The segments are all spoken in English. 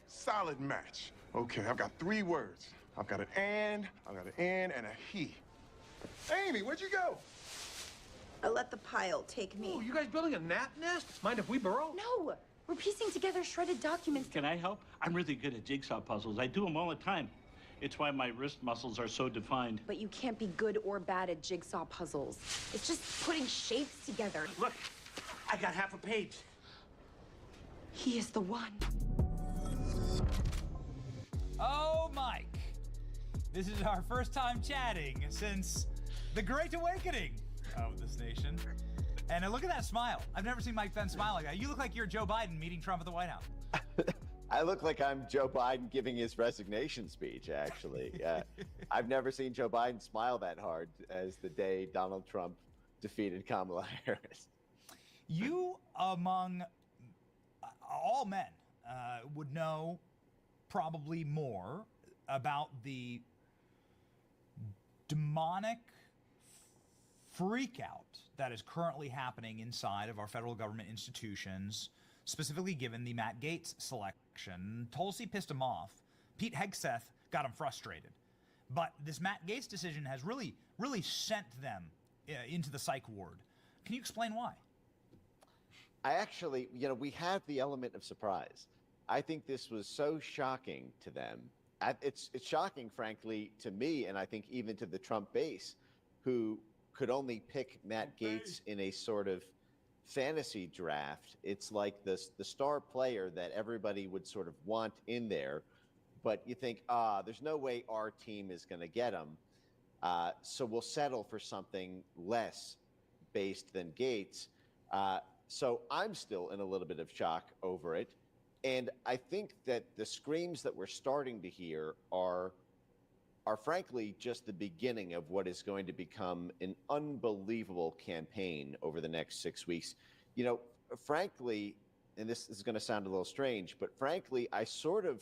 Solid match. Okay, I've got 3 words. I've got an and, I've got an N, and a he. Amy, where'd you go? I let the pile take me. Oh, you guys building a gnat nest? Mind if we burrow? No, we're piecing together shredded documents. Can I help? I'm really good at jigsaw puzzles. I do them all the time. It's why my wrist muscles are so defined. But you can't be good or bad at jigsaw puzzles. It's just putting shapes together. Look, I got half a page. He is the one. Oh, Mike. This is our first time chatting since the Great Awakening of this nation. And look at that smile. I've never seen Mike Pence smile like that. You look like you're Joe Biden meeting Trump at the White House. I look like I'm Joe Biden giving his resignation speech, actually. I've never seen Joe Biden smile that hard as the day Donald Trump defeated Kamala Harris. You, among all men, would know probably more about the demonic freakout that is currently happening inside of our federal government institutions, specifically given the Matt Gaetz selection. Tulsi pissed him off. Pete Hegseth got him frustrated. But this Matt Gaetz decision has really sent them into the psych ward. Can you explain why? I actually, we have the element of surprise. I think this was so shocking to them. It's shocking, frankly, to me, and I think even to the Trump base, who could only pick Matt Gaetz in a sort of fantasy draft. It's like the star player that everybody would sort of want in there, but you think, there's no way our team is going to get him, so we'll settle for something less based than Gaetz. So I'm still in a little bit of shock over it. And I think that the screams that we're starting to hear are frankly just the beginning of what is going to become an unbelievable campaign over the next 6 weeks. Frankly, and this is going to sound a little strange, but frankly, I don't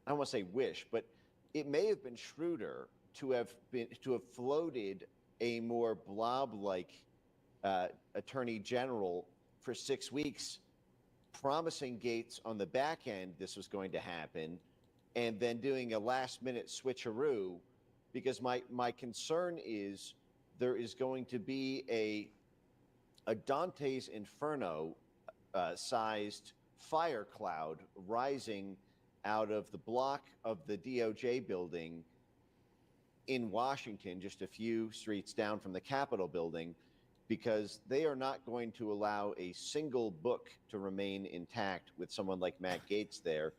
want to say wish, but it may have been shrewder to have floated a more blob-like attorney general for 6 weeks, promising Gaetz on the back end this was going to happen, and then doing a last-minute switcheroo, because my concern is there is going to be a Dante's Inferno sized fire cloud rising out of the block of the DOJ building in Washington, just a few streets down from the Capitol building, because they are not going to allow a single book to remain intact with someone like Matt Gaetz there.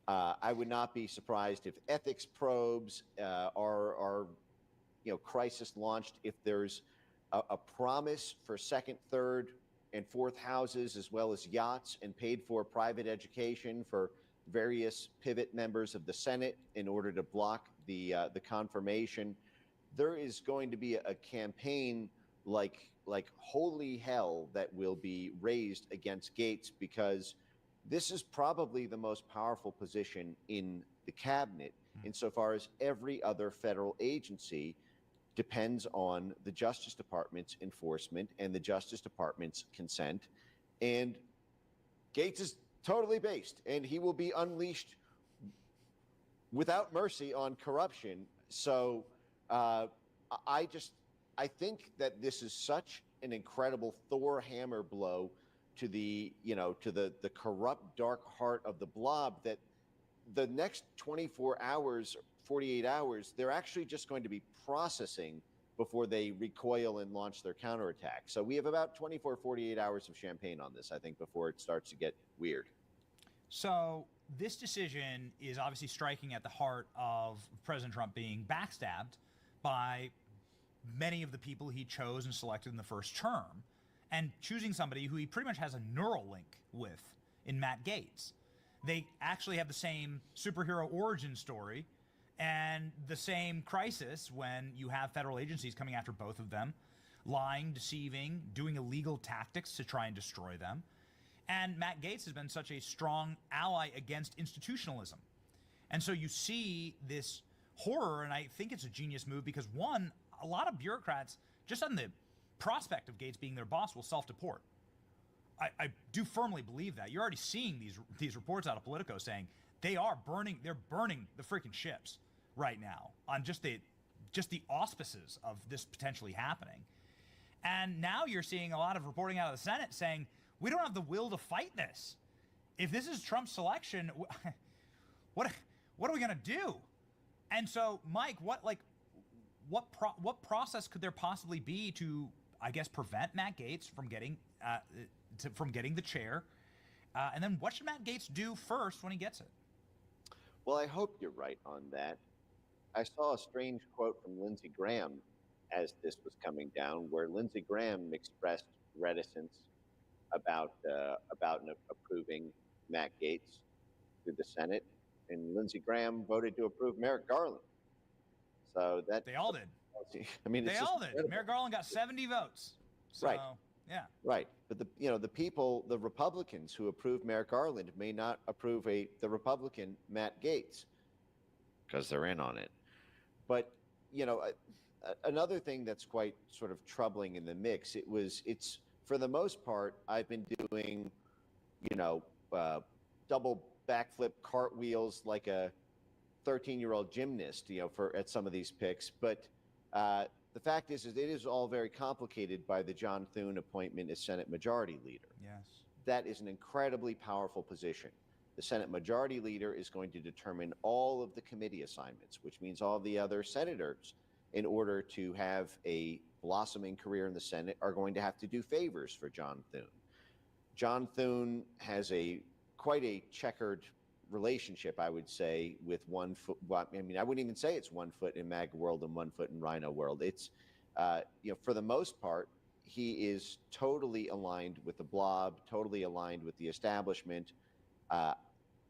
I would not be surprised if ethics probes are crisis launched, if there's a promise for second, third, and fourth houses, as well as yachts and paid for private education for various pivot members of the Senate in order to block the confirmation. There is going to be a campaign like holy hell that will be raised against Gaetz, because this is probably the most powerful position in the cabinet, insofar as every other federal agency depends on the Justice Department's enforcement and the Justice Department's consent. And Gaetz is totally based, and he will be unleashed without mercy on corruption. So I think that this is such an incredible Thor hammer blow to the corrupt dark heart of the blob that the next 24 hours, 48 hours, they're actually just going to be processing before they recoil and launch their counterattack. So we have about 24, 48 hours of champagne on this, I think, before it starts to get weird. So this decision is obviously striking at the heart of President Trump being backstabbed by many of the people he chose and selected in the first term, and choosing somebody who he pretty much has a neural link with in Matt Gaetz. They actually have the same superhero origin story and the same crisis when you have federal agencies coming after both of them, lying, deceiving, doing illegal tactics to try and destroy them. And Matt Gaetz has been such a strong ally against institutionalism. And so you see this horror, and I think it's a genius move because, one, a lot of bureaucrats, just on the prospect of Gaetz being their boss, will self-deport. I do firmly believe that. You're already seeing these reports out of Politico saying they're burning the freaking ships right now on just the auspices of this potentially happening. And now you're seeing a lot of reporting out of the Senate saying we don't have the will to fight this. If this is Trump's selection, what are we going to do? And so, Mike, what process could there possibly be to, I guess, prevent Matt Gaetz from getting the chair? And then what should Matt Gaetz do first when he gets it? Well, I hope you're right on that. I saw a strange quote from Lindsey Graham as this was coming down, where Lindsey Graham expressed reticence about approving Matt Gaetz through the Senate, and Lindsey Graham voted to approve Merrick Garland. So that they all did. I mean, they all did. Merrick Garland got 70 votes. So, right. Yeah. Right. But the Republicans who approved Merrick Garland may not approve the Republican Matt Gaetz because they're in on it. But another thing that's quite sort of troubling in the mix, it's for the most part, I've been doing, double backflip cartwheels like a 13-year-old gymnast, at some of these picks. But the fact is it is all very complicated by the John Thune appointment as Senate Majority Leader. Yes. That is an incredibly powerful position. The Senate Majority Leader is going to determine all of the committee assignments, which means all the other senators, in order to have a blossoming career in the Senate, are going to have to do favors for John Thune. John Thune has quite a checkered relationship, I would say, with one foot. Well, I mean, I wouldn't even say it's 1 foot in MAGA world and 1 foot in Rhino world. It's, for the most part, he is totally aligned with the blob, totally aligned with the establishment.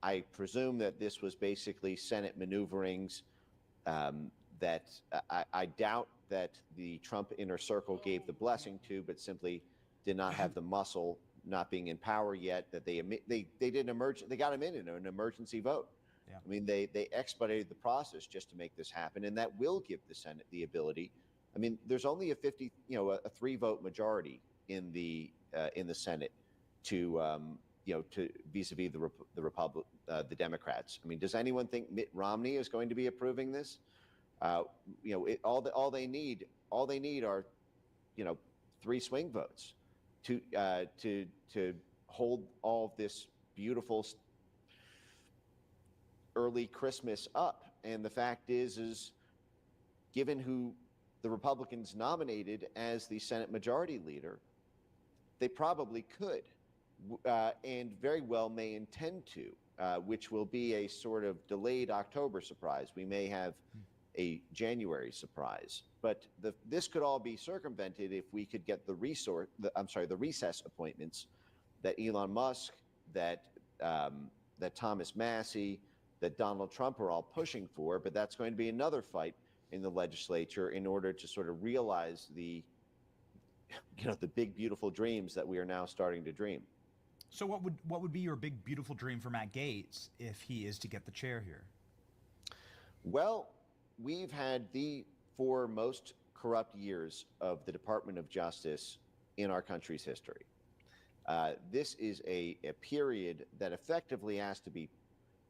I presume that this was basically Senate maneuverings that I doubt that the Trump inner circle gave the blessing to, but simply did not have the muscle, not being in power yet, that they did they got him in an emergency vote. Yeah. I mean, they expedited the process just to make this happen, and that will give the Senate the ability. I mean, there's only a 3-vote majority in the Senate to vis-a-vis the Democrats. I mean, does anyone think Mitt Romney is going to be approving this? All they need are 3 swing votes to hold all of this beautiful early Christmas up. And the fact is given who the Republicans nominated as the Senate Majority Leader, they probably could, and very well may intend to, which will be a sort of delayed October surprise. We may have a January surprise, but this could all be circumvented if we could get the recess appointments that Elon Musk, that Thomas Massie, that Donald Trump are all pushing for. But that's going to be another fight in the legislature in order to sort of realize the big beautiful dreams that we are now starting to dream. So what would be your big beautiful dream for Matt Gaetz if he is to get the chair here? Well, we've had the 4 most corrupt years of the Department of Justice in our country's history. This is a period that effectively has to be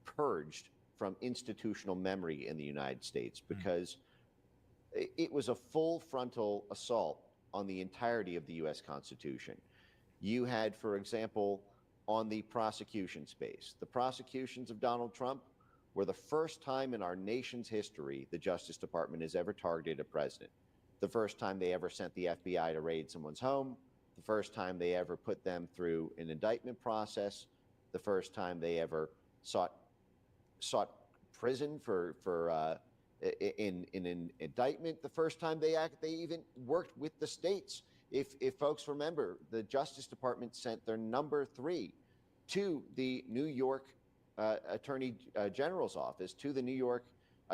purged from institutional memory in the United States, because it was a full frontal assault on the entirety of the U.S. Constitution. You had, for example, on the prosecution space, the prosecutions of Donald Trump were the first time in our nation's history the Justice Department has ever targeted a president. The first time they ever sent the FBI to raid someone's home. The first time they ever put them through an indictment process. The first time they ever sought prison in an indictment. The first time they even worked with the states. If folks remember, the Justice Department sent their number 3 to the New York Attorney General's office, to the New York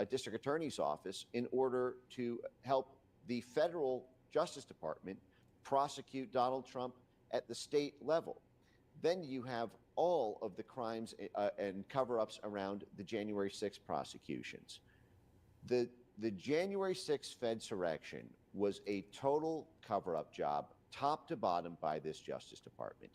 District Attorney's office, in order to help the federal Justice Department prosecute Donald Trump at the state level. Then you have all of the crimes and cover-ups around the January 6th prosecutions. The January 6th Fedsurrection was a total cover-up job, top to bottom, by this Justice Department.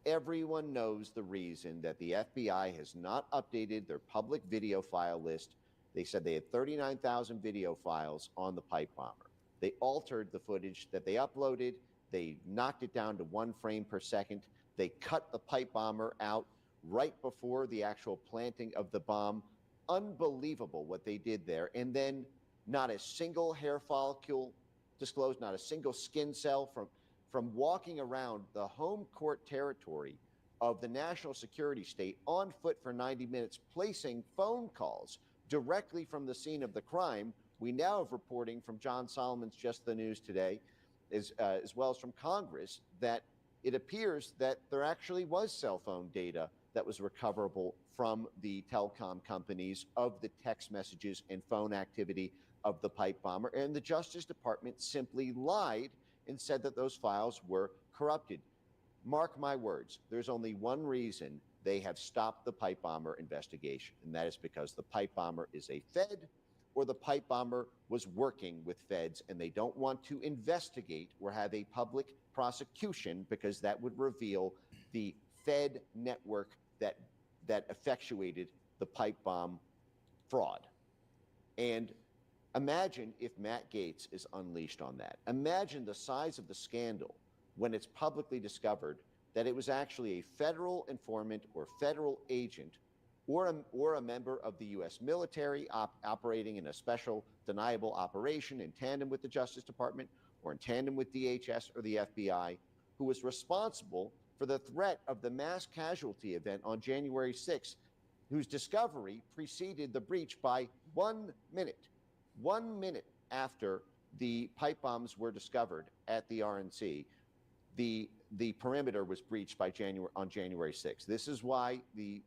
Everyone knows the reason that the FBI has not updated their public video file list. They said they had 39,000 video files on the pipe bomber. They altered the footage that they uploaded. They knocked it down to 1 frame per second. They cut the pipe bomber out right before the actual planting of the bomb. Unbelievable what they did there. And then not a single hair follicle disclosed, not a single skin cell from walking around the home court territory of the national security state on foot for 90 minutes, placing phone calls directly from the scene of the crime. We now have reporting from John Solomon's Just the News today, as well as from Congress, that it appears that there actually was cell phone data that was recoverable from the telecom companies of the text messages and phone activity of the pipe bomber. And the Justice Department simply lied and said that those files were corrupted. Mark my words, there's only one reason they have stopped the pipe bomber investigation, and that is because the pipe bomber is a Fed, or the pipe bomber was working with Feds, and they don't want to investigate or have a public prosecution because that would reveal the Fed network that effectuated the pipe bomb fraud. And imagine if Matt Gaetz is unleashed on that. Imagine the size of the scandal when it's publicly discovered that it was actually a federal informant or federal agent or a member of the U.S. military operating in a special deniable operation in tandem with the Justice Department or in tandem with DHS or the FBI, who was responsible for the threat of the mass casualty event on January 6th, whose discovery preceded the breach by 1 minute. 1 minute after the pipe bombs were discovered at the RNC, the perimeter was breached on January 6th. This is why the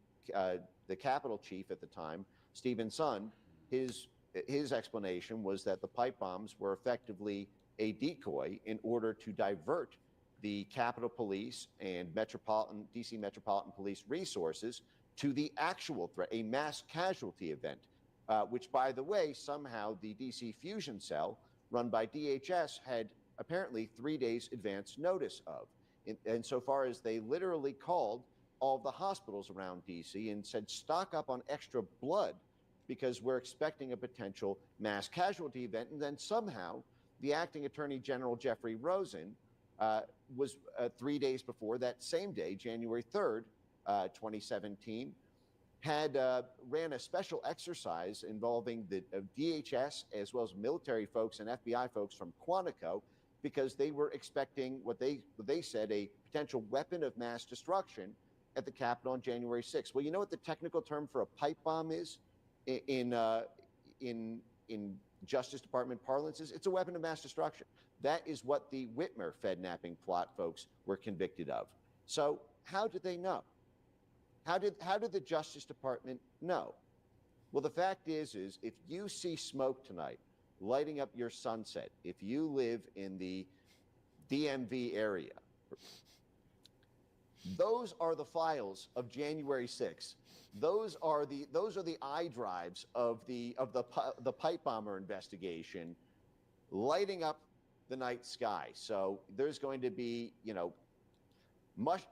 Capitol chief at the time, Stephen Sund, his explanation was that the pipe bombs were effectively a decoy in order to divert the Capitol Police and DC Metropolitan Police resources to the actual threat, a mass casualty event, which, by the way, somehow the DC Fusion Cell, run by DHS, had apparently 3 days advance notice of. Insofar as they literally called all the hospitals around DC and said, stock up on extra blood because we're expecting a potential mass casualty event. And then somehow the acting Attorney General Jeffrey Rosen was 3 days before that same day, January 3rd, 2017, had ran a special exercise involving the DHS as well as military folks and FBI folks from Quantico, because they were expecting what they said a potential weapon of mass destruction at the Capitol on January 6th. Well, you know what the technical term for a pipe bomb is in Justice Department parlance? It's a weapon of mass destruction. That is what the Whitmer Fed-napping plot folks were convicted of. So how did they know? How did the Justice Department know? Well, the fact is if you see smoke tonight lighting up your Sunset, if you live in the DMV area, those are the files of January 6th. Those are the iDrives of the pipe bomber investigation lighting up the night sky. So there's going to be,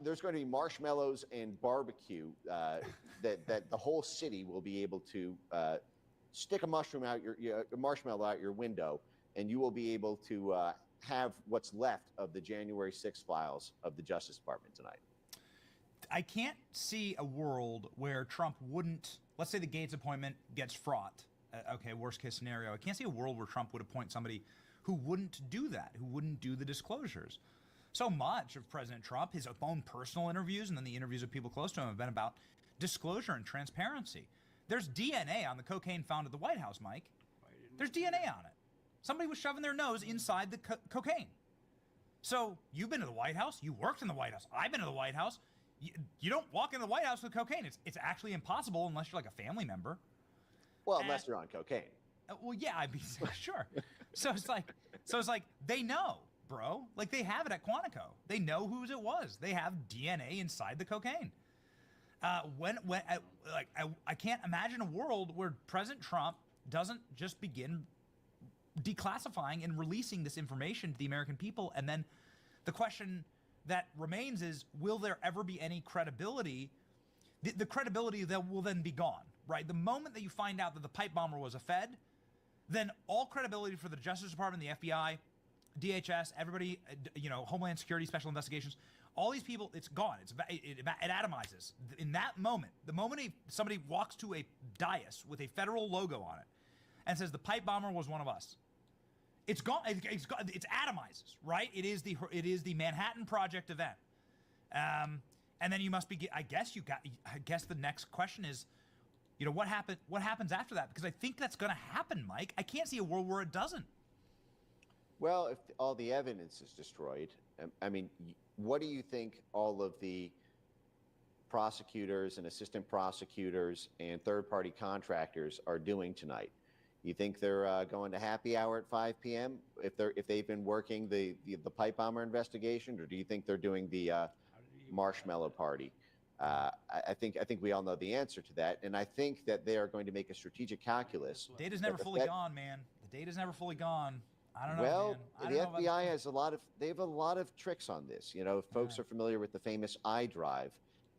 there's going to be marshmallows and barbecue that the whole city will be able to stick a marshmallow out your window, and you will be able to have what's left of the January 6th files of the Justice Department tonight. I can't see a world where Trump wouldn't, let's say the Gaetz appointment gets fraught. Okay, worst case scenario. I can't see a world where Trump would appoint somebody who wouldn't do that, who wouldn't do the disclosures. So much of President Trump, his own personal interviews and then the interviews of people close to him, have been about disclosure and transparency. There's DNA on the cocaine found at the White House, Mike. There's DNA on it. Somebody was shoving their nose inside the cocaine. So you've been to the White House. You worked in the White House. I've been to the White House. You don't walk in the White House with cocaine. It's actually impossible unless you're like a family member. Well, unless you're on cocaine. Well, yeah, I'd be sure. So it's like they know, bro. Like they have it at Quantico. They know whose it was. They have DNA inside the cocaine. I can't imagine a world where President Trump doesn't just begin declassifying and releasing this information to the American people, and then the question that remains is, will there ever be any credibility? The credibility that will then be gone, right? The moment that you find out that the pipe bomber was a Fed, then all credibility for the Justice Department, the FBI, DHS, everybody, Homeland Security, Special Investigations, all these people, it's gone. It atomizes. In that moment, the moment somebody walks to a dais with a federal logo on it and says the pipe bomber was one of us, it's gone. It's gone. It atomizes, right? It is the Manhattan Project event. And then you must be. I guess the next question is, what happens after that? Because I think that's going to happen, Mike. I can't see a world where it doesn't. Well, if all the evidence is destroyed, I mean, what do you think all of the prosecutors and assistant prosecutors and third-party contractors are doing tonight? You think they're going to happy hour at 5 p.m. if they've been working the pipe bomber investigation, or do you think they're doing the marshmallow party? I think we all know the answer to that, and I think that they are going to make a strategic calculus. Data's never fully gone, man. The data's never fully gone. I don't know. Well, man. the FBI has they have a lot of tricks on this. Folks are familiar with the famous iDrive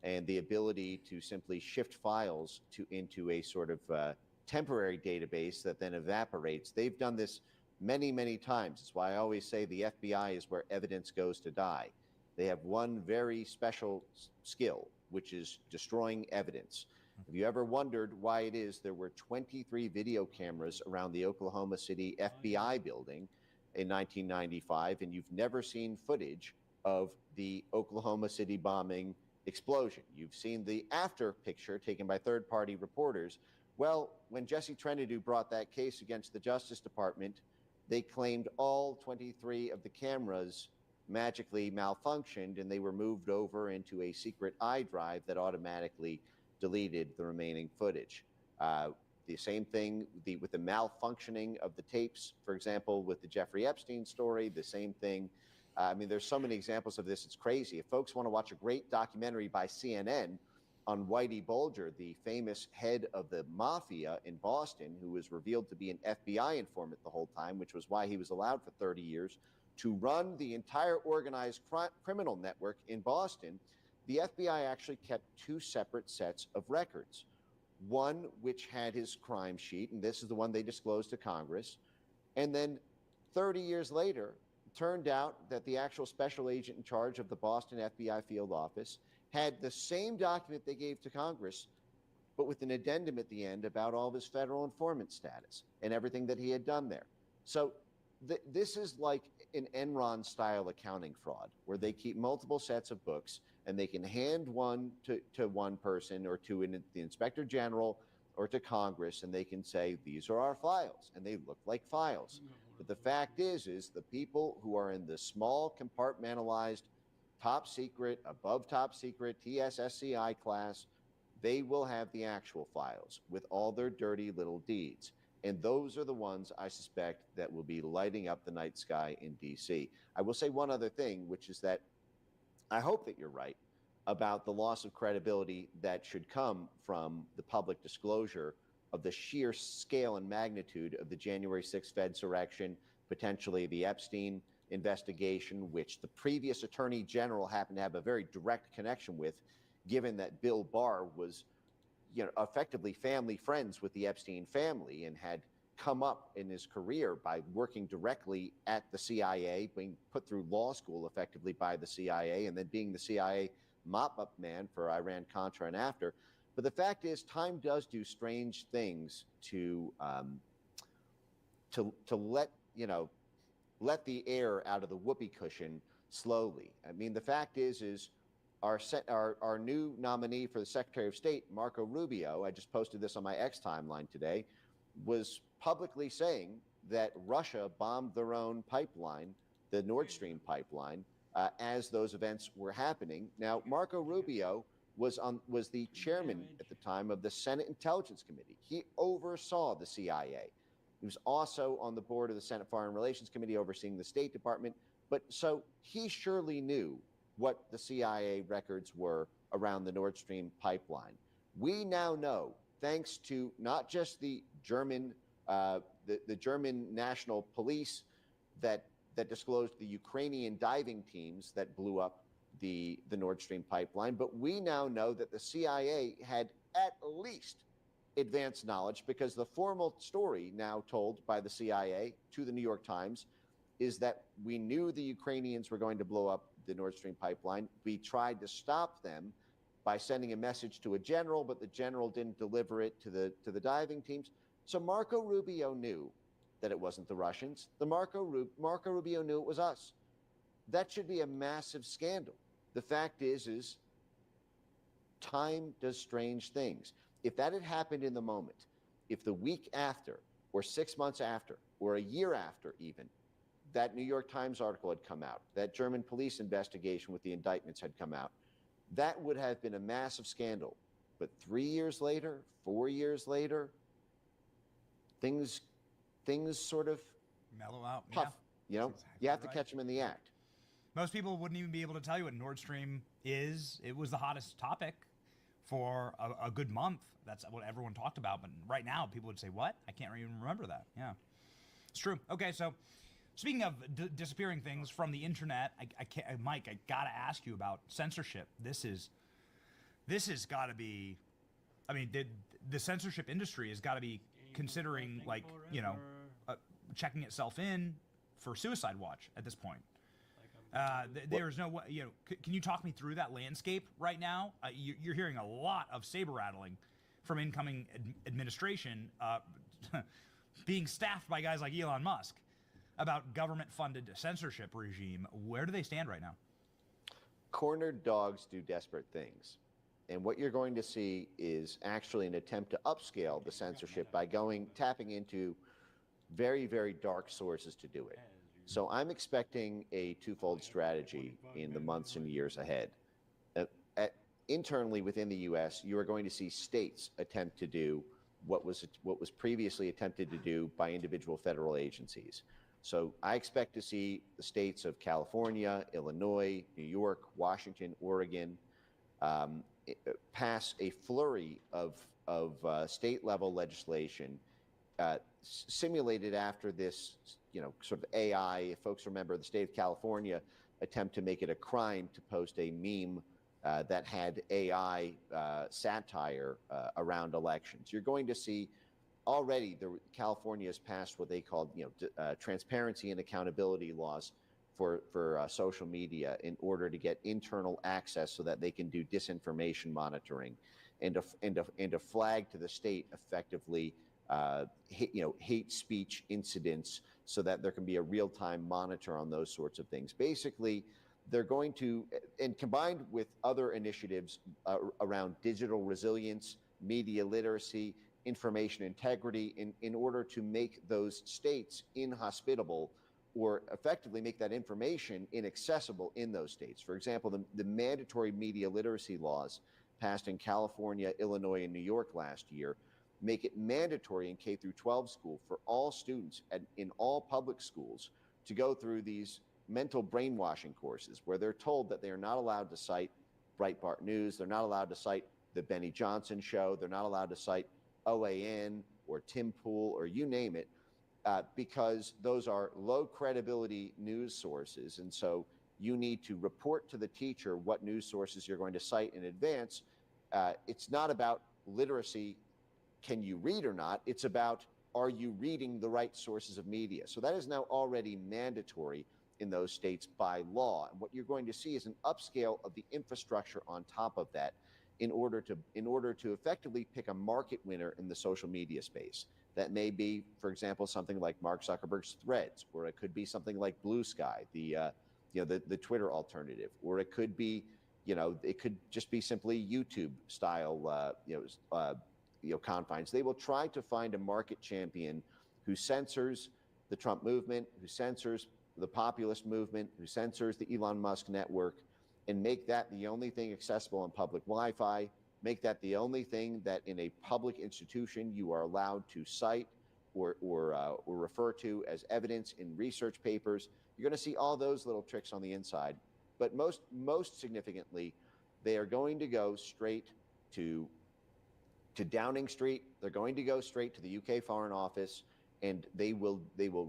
and the ability to simply shift files into a sort of temporary database that then evaporates. They've done this many, many times. That's why I always say the FBI is where evidence goes to die. They have one very special skill, which is destroying evidence. Have you ever wondered why it is there were 23 video cameras around the Oklahoma City FBI building in 1995, and you've never seen footage of the Oklahoma City bombing explosion? You've seen the after picture taken by third-party reporters. Well, when Jesse Trentadue brought that case against the Justice Department, they claimed all 23 of the cameras magically malfunctioned, and they were moved over into a secret iDrive that automatically deleted the remaining footage. The same thing with the malfunctioning of the tapes, for example, with the Jeffrey Epstein story, the same thing. I mean, there's so many examples of this, it's crazy. If folks want to watch a great documentary by CNN on Whitey Bulger, the famous head of the mafia in Boston, who was revealed to be an FBI informant the whole time, which was why he was allowed for 30 years to run the entire organized criminal network in Boston, the FBI actually kept two separate sets of records. One which had his crime sheet, and this is the one they disclosed to Congress. And then 30 years later, it turned out that the actual special agent in charge of the Boston FBI field office had the same document they gave to Congress, but with an addendum at the end about all of his federal informant status and everything that he had done there. So this is like an Enron-style accounting fraud, where they keep multiple sets of books, and they can hand one to one person or to the inspector general or to Congress, and they can say, these are our files, and they look like files. But the fact is the people who are in the small compartmentalized top secret, above top secret, TSSCI class, they will have the actual files with all their dirty little deeds. And those are the ones I suspect that will be lighting up the night sky in D.C. I will say one other thing, which is that I hope that you're right about the loss of credibility that should come from the public disclosure of the sheer scale and magnitude of the January 6th Fedsurrection, potentially the Epstein investigation, which the previous Attorney General happened to have a very direct connection with, given that Bill Barr was effectively family friends with the Epstein family and had come up in his career by working directly at the CIA, being put through law school effectively by the CIA, and then being the CIA mop-up man for Iran-Contra and after. But the fact is, time does do strange things to let the air out of the whoopee cushion slowly. I mean, the fact is our new nominee for the Secretary of State, Marco Rubio, I just posted this on my X timeline today, was publicly saying that Russia bombed their own pipeline, the Nord Stream pipeline, as those events were happening. Now, Marco Rubio was the chairman at the time of the Senate Intelligence Committee. He oversaw the CIA. He was also on the board of the Senate Foreign Relations Committee overseeing the State Department. But so he surely knew what the CIA records were around the Nord Stream pipeline. We now know, thanks to not just the German National Police that disclosed the Ukrainian diving teams that blew up the Nord Stream pipeline, but we now know that the CIA had at least advanced knowledge, because the formal story now told by the CIA to the New York Times is that we knew the Ukrainians were going to blow up the Nord Stream pipeline. We tried to stop them by sending a message to a general, but the general didn't deliver it to the diving teams. So Marco Rubio knew that it wasn't the Russians. Marco Rubio knew it was us. That should be a massive scandal. The fact is time does strange things. If that had happened in the moment, if the week after, or 6 months after, or a year after even, that New York Times article had come out, that German police investigation with the indictments had come out, that would have been a massive scandal. But 3 years later, 4 years later, things sort of mellow out. puff. Yeah. You know, That's exactly you have to right. catch them in the act. Most people wouldn't even be able to tell you what Nord Stream is. It was the hottest topic for a good month. That's what everyone talked about. But right now, people would say, what? I can't even remember that. Yeah, it's true. Okay, so speaking of disappearing things from the internet, I can't, Mike, I got to ask you about censorship. This has got to be, I mean, the censorship industry has got to be considering, like, you know, checking itself in for Suicide Watch at this point. There's no way, you know, can you talk me through that landscape right now? You're hearing a lot of saber rattling from incoming administration being staffed by guys like Elon Musk about government-funded censorship regime. Where do they stand right now? Cornered dogs do desperate things. And what you're going to see is actually an attempt to upscale the censorship by tapping into very, very dark sources to do it. So I'm expecting a twofold strategy in the months and years ahead. Internally within the U.S., you are going to see states attempt to do what was previously attempted to do by individual federal agencies. So I expect to see the states of California, Illinois, New York, Washington, Oregon pass a flurry of state-level legislation simulated after this, you know, sort of AI. If folks remember, the state of California attempt to make it a crime to post a meme that had AI satire around elections. You're going to see already California has passed what they called, you know, transparency and accountability laws for social media in order to get internal access so that they can do disinformation monitoring and to flag to the state effectively hate speech incidents so that there can be a real-time monitor on those sorts of things. Basically, they're going to, and combined with other initiatives around digital resilience, media literacy, information integrity, in order to make those states inhospitable or effectively make that information inaccessible in those states. For example, the mandatory media literacy laws passed in California, Illinois, and New York last year make it mandatory in K through 12 school for all students in all public schools to go through these mental brainwashing courses where they're told that they are not allowed to cite Breitbart News, they're not allowed to cite the Benny Johnson Show, they're not allowed to cite OAN or Tim Pool or you name it, because those are low credibility news sources. And so you need to report to the teacher what news sources you're going to cite in advance. It's not about literacy, can you read or not? It's about, are you reading the right sources of media? So that is now already mandatory in those states by law. And what you're going to see is an upscale of the infrastructure on top of that in order to effectively pick a market winner in the social media space. That may be, for example, something like Mark Zuckerberg's Threads, or it could be something like Blue Sky, the Twitter alternative, or it could be, it could just be simply YouTube style, confines. They will try to find a market champion who censors the Trump movement, who censors the populist movement, who censors the Elon Musk network, and make that the only thing accessible on public Wi-Fi, make that the only thing that in a public institution you are allowed to cite or refer to as evidence in research papers. You're going to see all those little tricks on the inside. But most significantly, they are going to go straight to Downing Street. They're going to go straight to the UK Foreign Office, and they will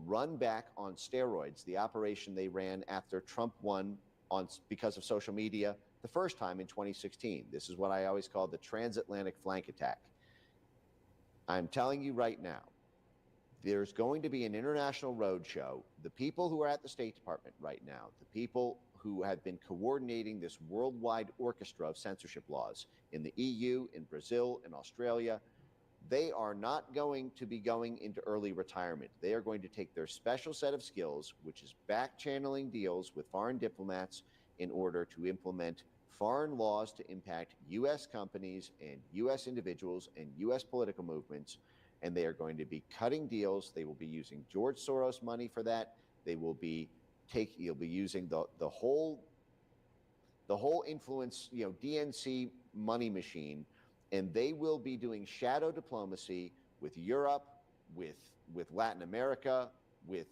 run back on steroids the operation they ran after Trump won because of social media the first time in 2016. This is what I always call the transatlantic flank attack. I'm telling you right now, there's going to be an international roadshow. The people who are at the State Department right now, the people who have been coordinating this worldwide orchestra of censorship laws in the EU, in Brazil, in Australia, they are not going to be going into early retirement. They are going to take their special set of skills, which is back-channeling deals with foreign diplomats in order to implement foreign laws to impact U.S. companies and U.S. individuals and U.S. political movements. And they are going to be cutting deals. They will be using George Soros money for that. They will be you'll be using the whole influence, DNC money machine, and they will be doing shadow diplomacy with Europe, with Latin America, with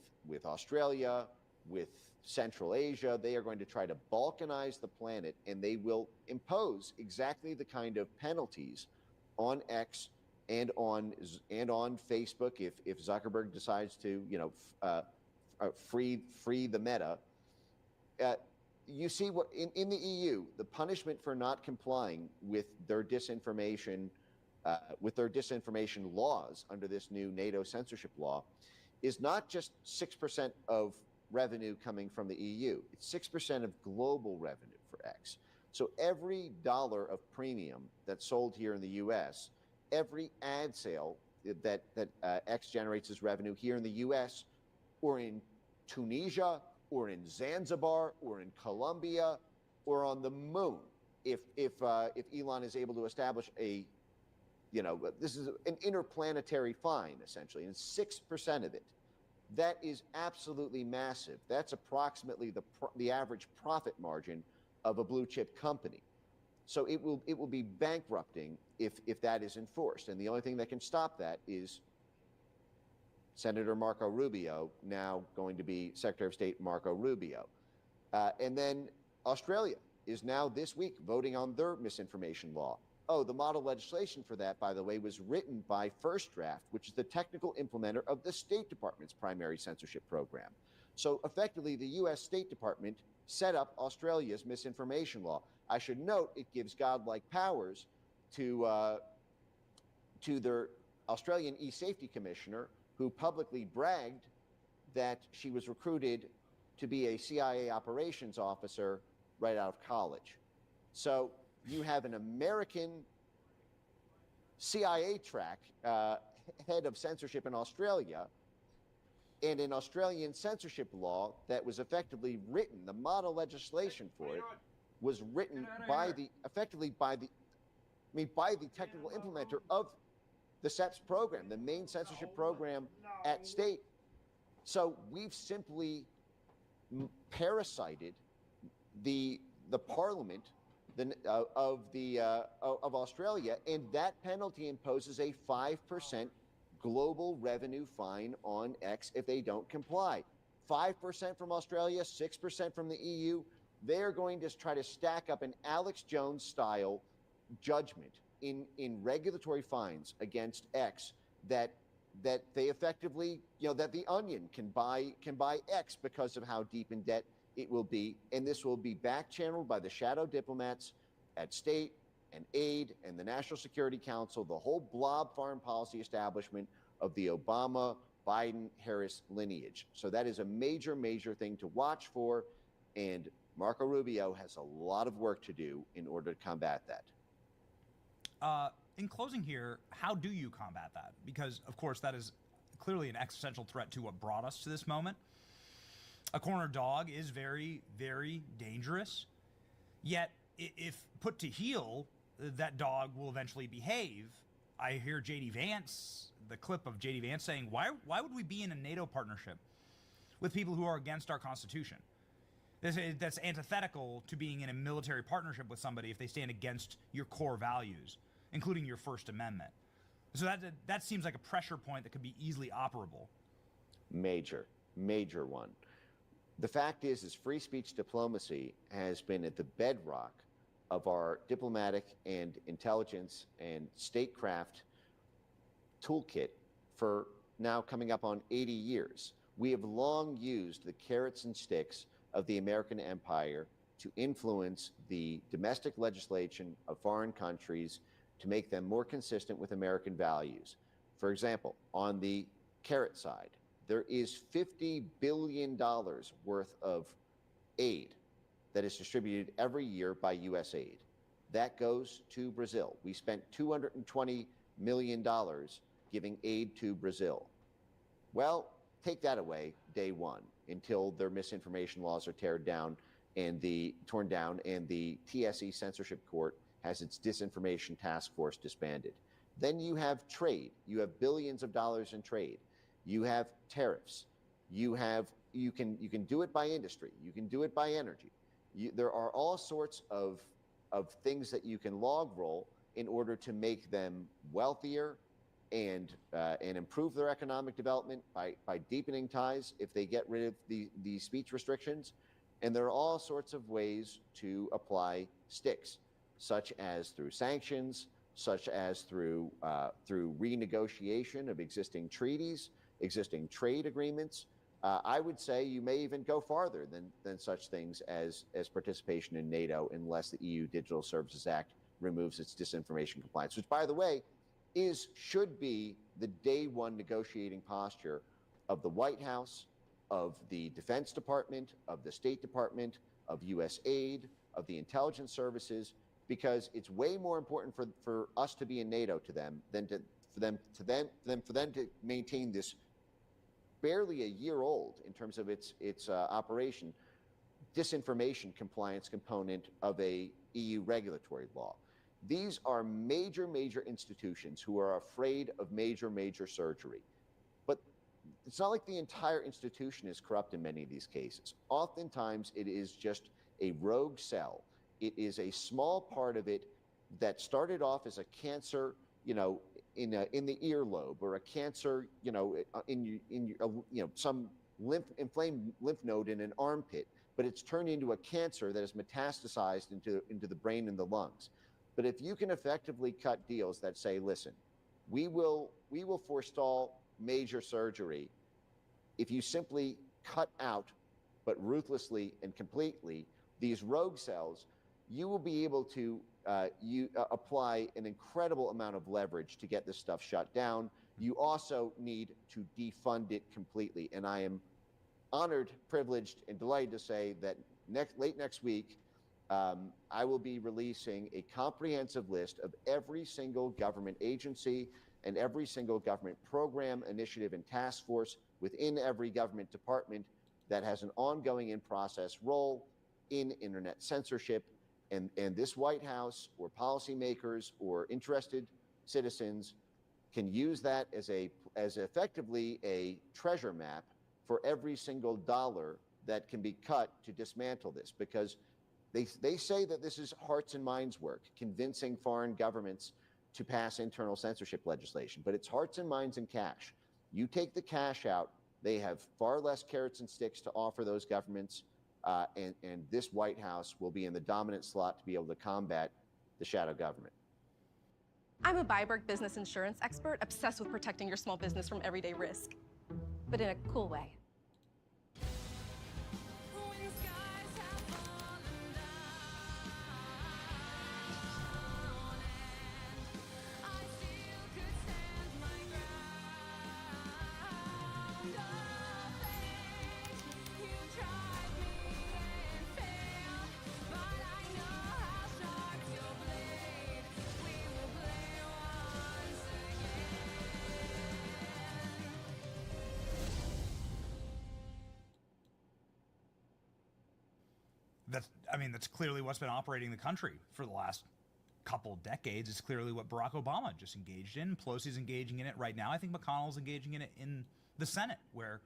Australia, with Central Asia. They are going to try to balkanize the planet, and they will impose exactly the kind of penalties on X and on Facebook if Zuckerberg decides to free the Meta. You see what in the EU, the punishment for not complying with their disinformation laws under this new NATO censorship law is not just 6% of revenue coming from the EU. It's 6% of global revenue for X. So every dollar of premium that's sold here in the U.S., every ad sale that X generates as revenue here in the U.S. or in Tunisia or in Zanzibar or in Colombia or on the moon, if Elon is able to establish this is an interplanetary fine essentially, and 6% of it, that is absolutely massive. That's approximately the average profit margin of a blue chip company. So it will be bankrupting if that is enforced. And the only thing that can stop that is Senator Marco Rubio, now going to be Secretary of State Marco Rubio. And then Australia is now this week voting on their misinformation law. Oh, the model legislation for that, by the way, was written by First Draft, which is the technical implementer of the State Department's primary censorship program. So effectively, the U.S. State Department set up Australia's misinformation law. I should note it gives godlike powers to their Australian e-safety commissioner, who publicly bragged that she was recruited to be a CIA operations officer right out of college. So you have an American CIA track head of censorship in Australia, and an Australian censorship law that was effectively written, the model legislation for it was written by the technical implementer of the SEPS program, the main censorship program at state. So we've simply parasited the parliament of Australia, and that penalty imposes a 5% global revenue fine on X if they don't comply. 5% from Australia, 6% from the EU. They're going to try to stack up an Alex Jones style judgment in regulatory fines against X that they effectively, that the Onion can buy X because of how deep in debt it will be. And this will be back-channeled by the shadow diplomats at state and aid and the National Security Council, the whole blob foreign policy establishment of the Obama, Biden, Harris lineage. So that is a major, major thing to watch for. And Marco Rubio has a lot of work to do in order to combat that. In closing here, how do you combat that? Because, of course, that is clearly an existential threat to what brought us to this moment. A corner dog is very, very dangerous. Yet, if put to heel, that dog will eventually behave. I hear J.D. Vance, the clip of J.D. Vance saying, why would we be in a NATO partnership with people who are against our Constitution? That's antithetical to being in a military partnership with somebody if they stand against your core values, including your First Amendment. So that seems like a pressure point that could be easily operable. Major one. The fact is free speech diplomacy has been at the bedrock of our diplomatic and intelligence and statecraft toolkit for now coming up on 80 years. We have long used the carrots and sticks of the American empire to influence the domestic legislation of foreign countries to make them more consistent with American values. For example, on the carrot side, there is $50 billion worth of aid that is distributed every year by USAID. That goes to Brazil. We spent $220 million giving aid to Brazil. Well, take that away day one until their misinformation laws are torn down and the TSE censorship court has its disinformation task force disbanded. Then you have trade. You have billions of dollars in trade. You have tariffs. You can do it by industry. You can do it by energy. There are all sorts of things that you can log roll in order to make them wealthier and improve their economic development by deepening ties if they get rid of the speech restrictions. And there are all sorts of ways to apply sticks, such as through sanctions, such as through renegotiation of existing treaties, existing trade agreements. I would say you may even go farther than such things as participation in NATO, unless the EU Digital Services Act removes its disinformation compliance, which, by the way, should be the day one negotiating posture of the White House, of the Defense Department, of the State Department, of USAID, of the intelligence services, because it's way more important for us to be in NATO to them than for them to maintain this barely a year old in terms of its operation disinformation compliance component of a EU regulatory law. These are major institutions who are afraid of major surgery. But it's not like the entire institution is corrupt in many of these cases. Oftentimes it is just a rogue cell. It is a small part of it that started off as a cancer, in the earlobe, or a cancer, in some inflamed lymph node in an armpit, but it's turned into a cancer that is metastasized into the brain and the lungs. But if you can effectively cut deals that say, listen, we will forestall major surgery if you simply cut out, but ruthlessly and completely, these rogue cells, you will be able to apply an incredible amount of leverage to get this stuff shut down. You also need to defund it completely. And I am honored, privileged, and delighted to say that late next week, I will be releasing a comprehensive list of every single government agency and every single government program, initiative, and task force within every government department that has an ongoing in-process role in internet censorship. And this White House or policymakers or interested citizens can use that as effectively a treasure map for every single dollar that can be cut to dismantle this, because they say that this is hearts and minds work, convincing foreign governments to pass internal censorship legislation, but it's hearts and minds and cash. You take the cash out, they have far less carrots and sticks to offer those governments. And this White House will be in the dominant slot to be able to combat the shadow government. I'm a Byberg business insurance expert obsessed with protecting your small business from everyday risk, but in a cool way. That's clearly what's been operating the country for the last couple decades. It's clearly what Barack Obama just engaged in. Pelosi's engaging in it right now. I think McConnell's engaging in it in the Senate, where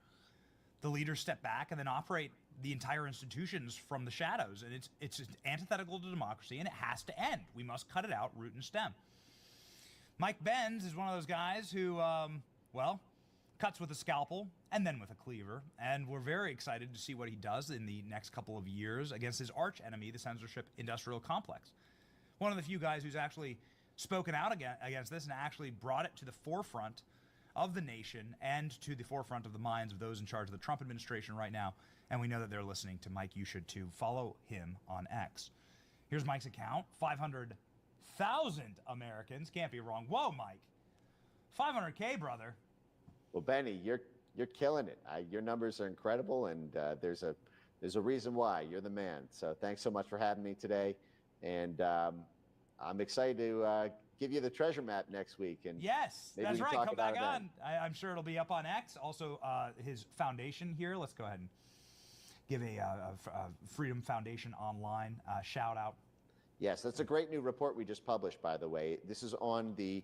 the leaders step back and then operate the entire institutions from the shadows. And it's antithetical to democracy, and it has to end. We must cut it out, root and stem. Mike Benz is one of those guys who, cuts with a scalpel and then with a cleaver. And we're very excited to see what he does in the next couple of years against his arch enemy, the censorship industrial complex. One of the few guys who's actually spoken out against this and actually brought it to the forefront of the nation and to the forefront of the minds of those in charge of the Trump administration right now. And we know that they're listening to Mike. You should too. Follow him on X. Here's Mike's account. 500,000 Americans. Can't be wrong. Whoa, Mike. 500K, brother. Well, Benny, you're killing it. Your numbers are incredible, and there's a reason why. You're the man. So thanks so much for having me today. And I'm excited to give you the treasure map next week. And yes, maybe that's we can right. talk Come back about it on. I'm sure it'll be up on X. Also, his foundation here. Let's go ahead and give a Freedom Foundation Online shout out. Yes, that's a great new report we just published, by the way. This is on the,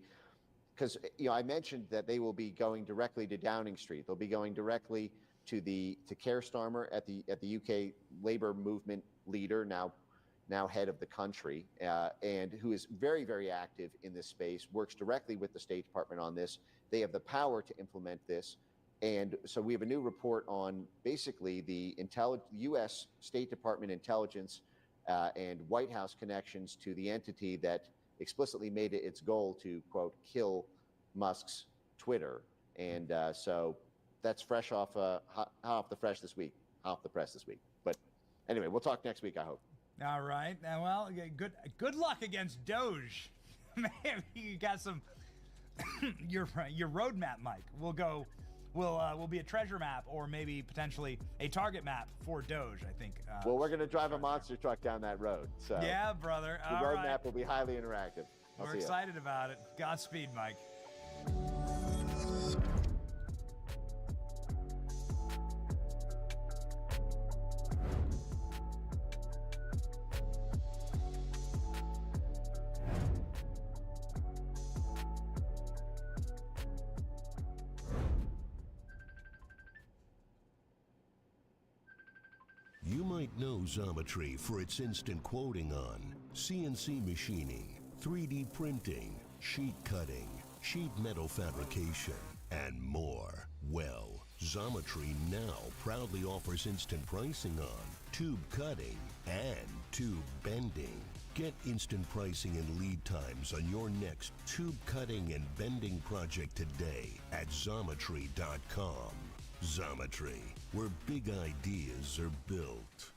because I mentioned that they will be going directly to Downing Street. They'll be going directly to Keir Starmer at the UK Labour movement leader, now head of the country, and who is very, very active in this space, works directly with the State Department on this. They have the power to implement this. And so we have a new report on basically the U.S. State Department intelligence and White House connections to the entity that explicitly made it its goal to, quote, kill Musk's Twitter. And so that's fresh off the press this week. But anyway, we'll talk next week, I hope. All right. Well, good luck against Doge. Man, you got some your roadmap, Mike. Will be a treasure map or maybe potentially a target map for Doge, I think. Well, we're going to drive a monster truck down that road. So yeah, brother. The roadmap will be highly interactive. We're excited about it. Godspeed, Mike. You might know Xometry for its instant quoting on CNC machining, 3D printing, sheet cutting, sheet metal fabrication, and more. Well, Xometry now proudly offers instant pricing on tube cutting and tube bending. Get instant pricing and lead times on your next tube cutting and bending project today at Xometry.com. Xometry, where big ideas are built.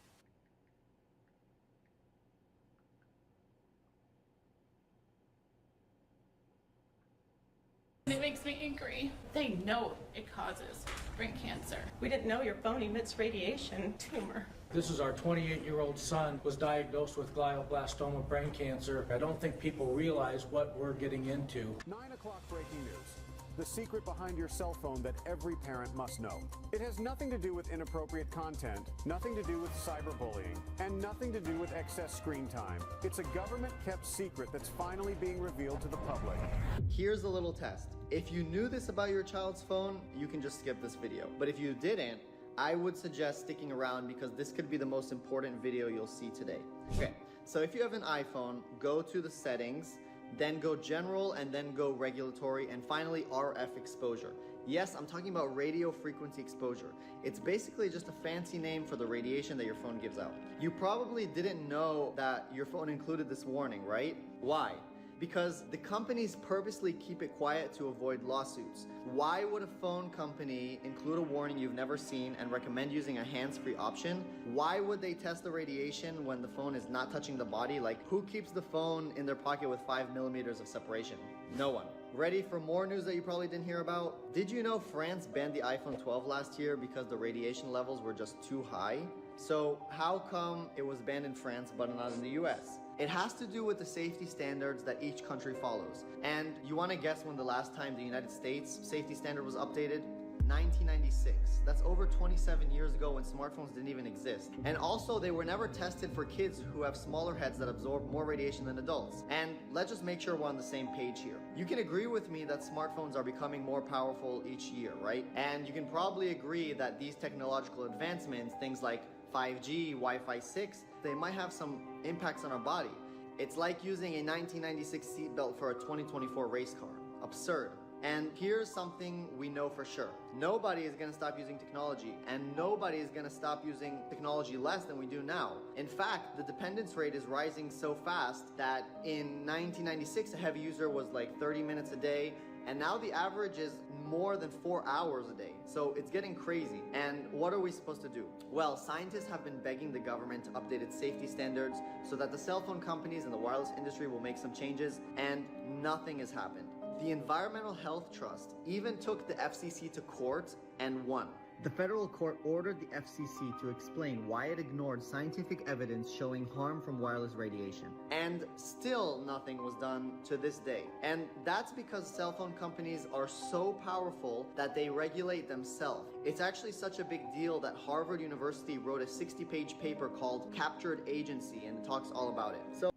It makes me angry. They know it causes brain cancer. We didn't know your phone emits radiation tumor. This is our 28-year-old son was diagnosed with glioblastoma brain cancer. I don't think people realize what we're getting into. 9 o'clock breaking news. The secret behind your cell phone that every parent must know. It has nothing to do with inappropriate content, nothing to do with cyberbullying, and nothing to do with excess screen time. It's a government-kept secret that's finally being revealed to the public. Here's a little test. If you knew this about your child's phone, you can just skip this video. But if you didn't, I would suggest sticking around because this could be the most important video you'll see today. Okay, so if you have an iPhone, go to the settings, then go general, and then go regulatory, and finally RF exposure. Yes, I'm talking about radio frequency exposure. It's basically just a fancy name for the radiation that your phone gives out. You probably didn't know that your phone included this warning, right? Why? Because the companies purposely keep it quiet to avoid lawsuits. Why would a phone company include a warning you've never seen and recommend using a hands-free option? Why would they test the radiation when the phone is not touching the body? Like, who keeps the phone in their pocket with 5 millimeters of separation? No one. Ready for more news that you probably didn't hear about? Did you know France banned the iPhone 12 last year because the radiation levels were just too high? So how come it was banned in France but not in the US? It has to do with the safety standards that each country follows. And you want to guess when the last time the United States safety standard was updated? 1996. That's over 27 years ago when smartphones didn't even exist. And also, they were never tested for kids who have smaller heads that absorb more radiation than adults. And let's just make sure we're on the same page here. You can agree with me that smartphones are becoming more powerful each year, right? And you can probably agree that these technological advancements, things like 5G, Wi-Fi 6, they might have some impacts on our body. It's like using a 1996 seatbelt for a 2024 race car. Absurd. And here's something we know for sure. Nobody is going to stop using technology, and nobody is going to stop using technology less than we do now. In fact, the dependence rate is rising so fast that in 1996, a heavy user was like 30 minutes a day, And now the average is more than 4 hours a day. So it's getting crazy. And what are we supposed to do? Well, scientists have been begging the government to update its safety standards so that the cell phone companies and the wireless industry will make some changes, and nothing has happened. The Environmental Health Trust even took the FCC to court and won. The federal court ordered the FCC to explain why it ignored scientific evidence showing harm from wireless radiation. And still nothing was done to this day. And that's because cell phone companies are so powerful that they regulate themselves. It's actually such a big deal that Harvard University wrote a 60-page paper called Captured Agency, and it talks all about it. So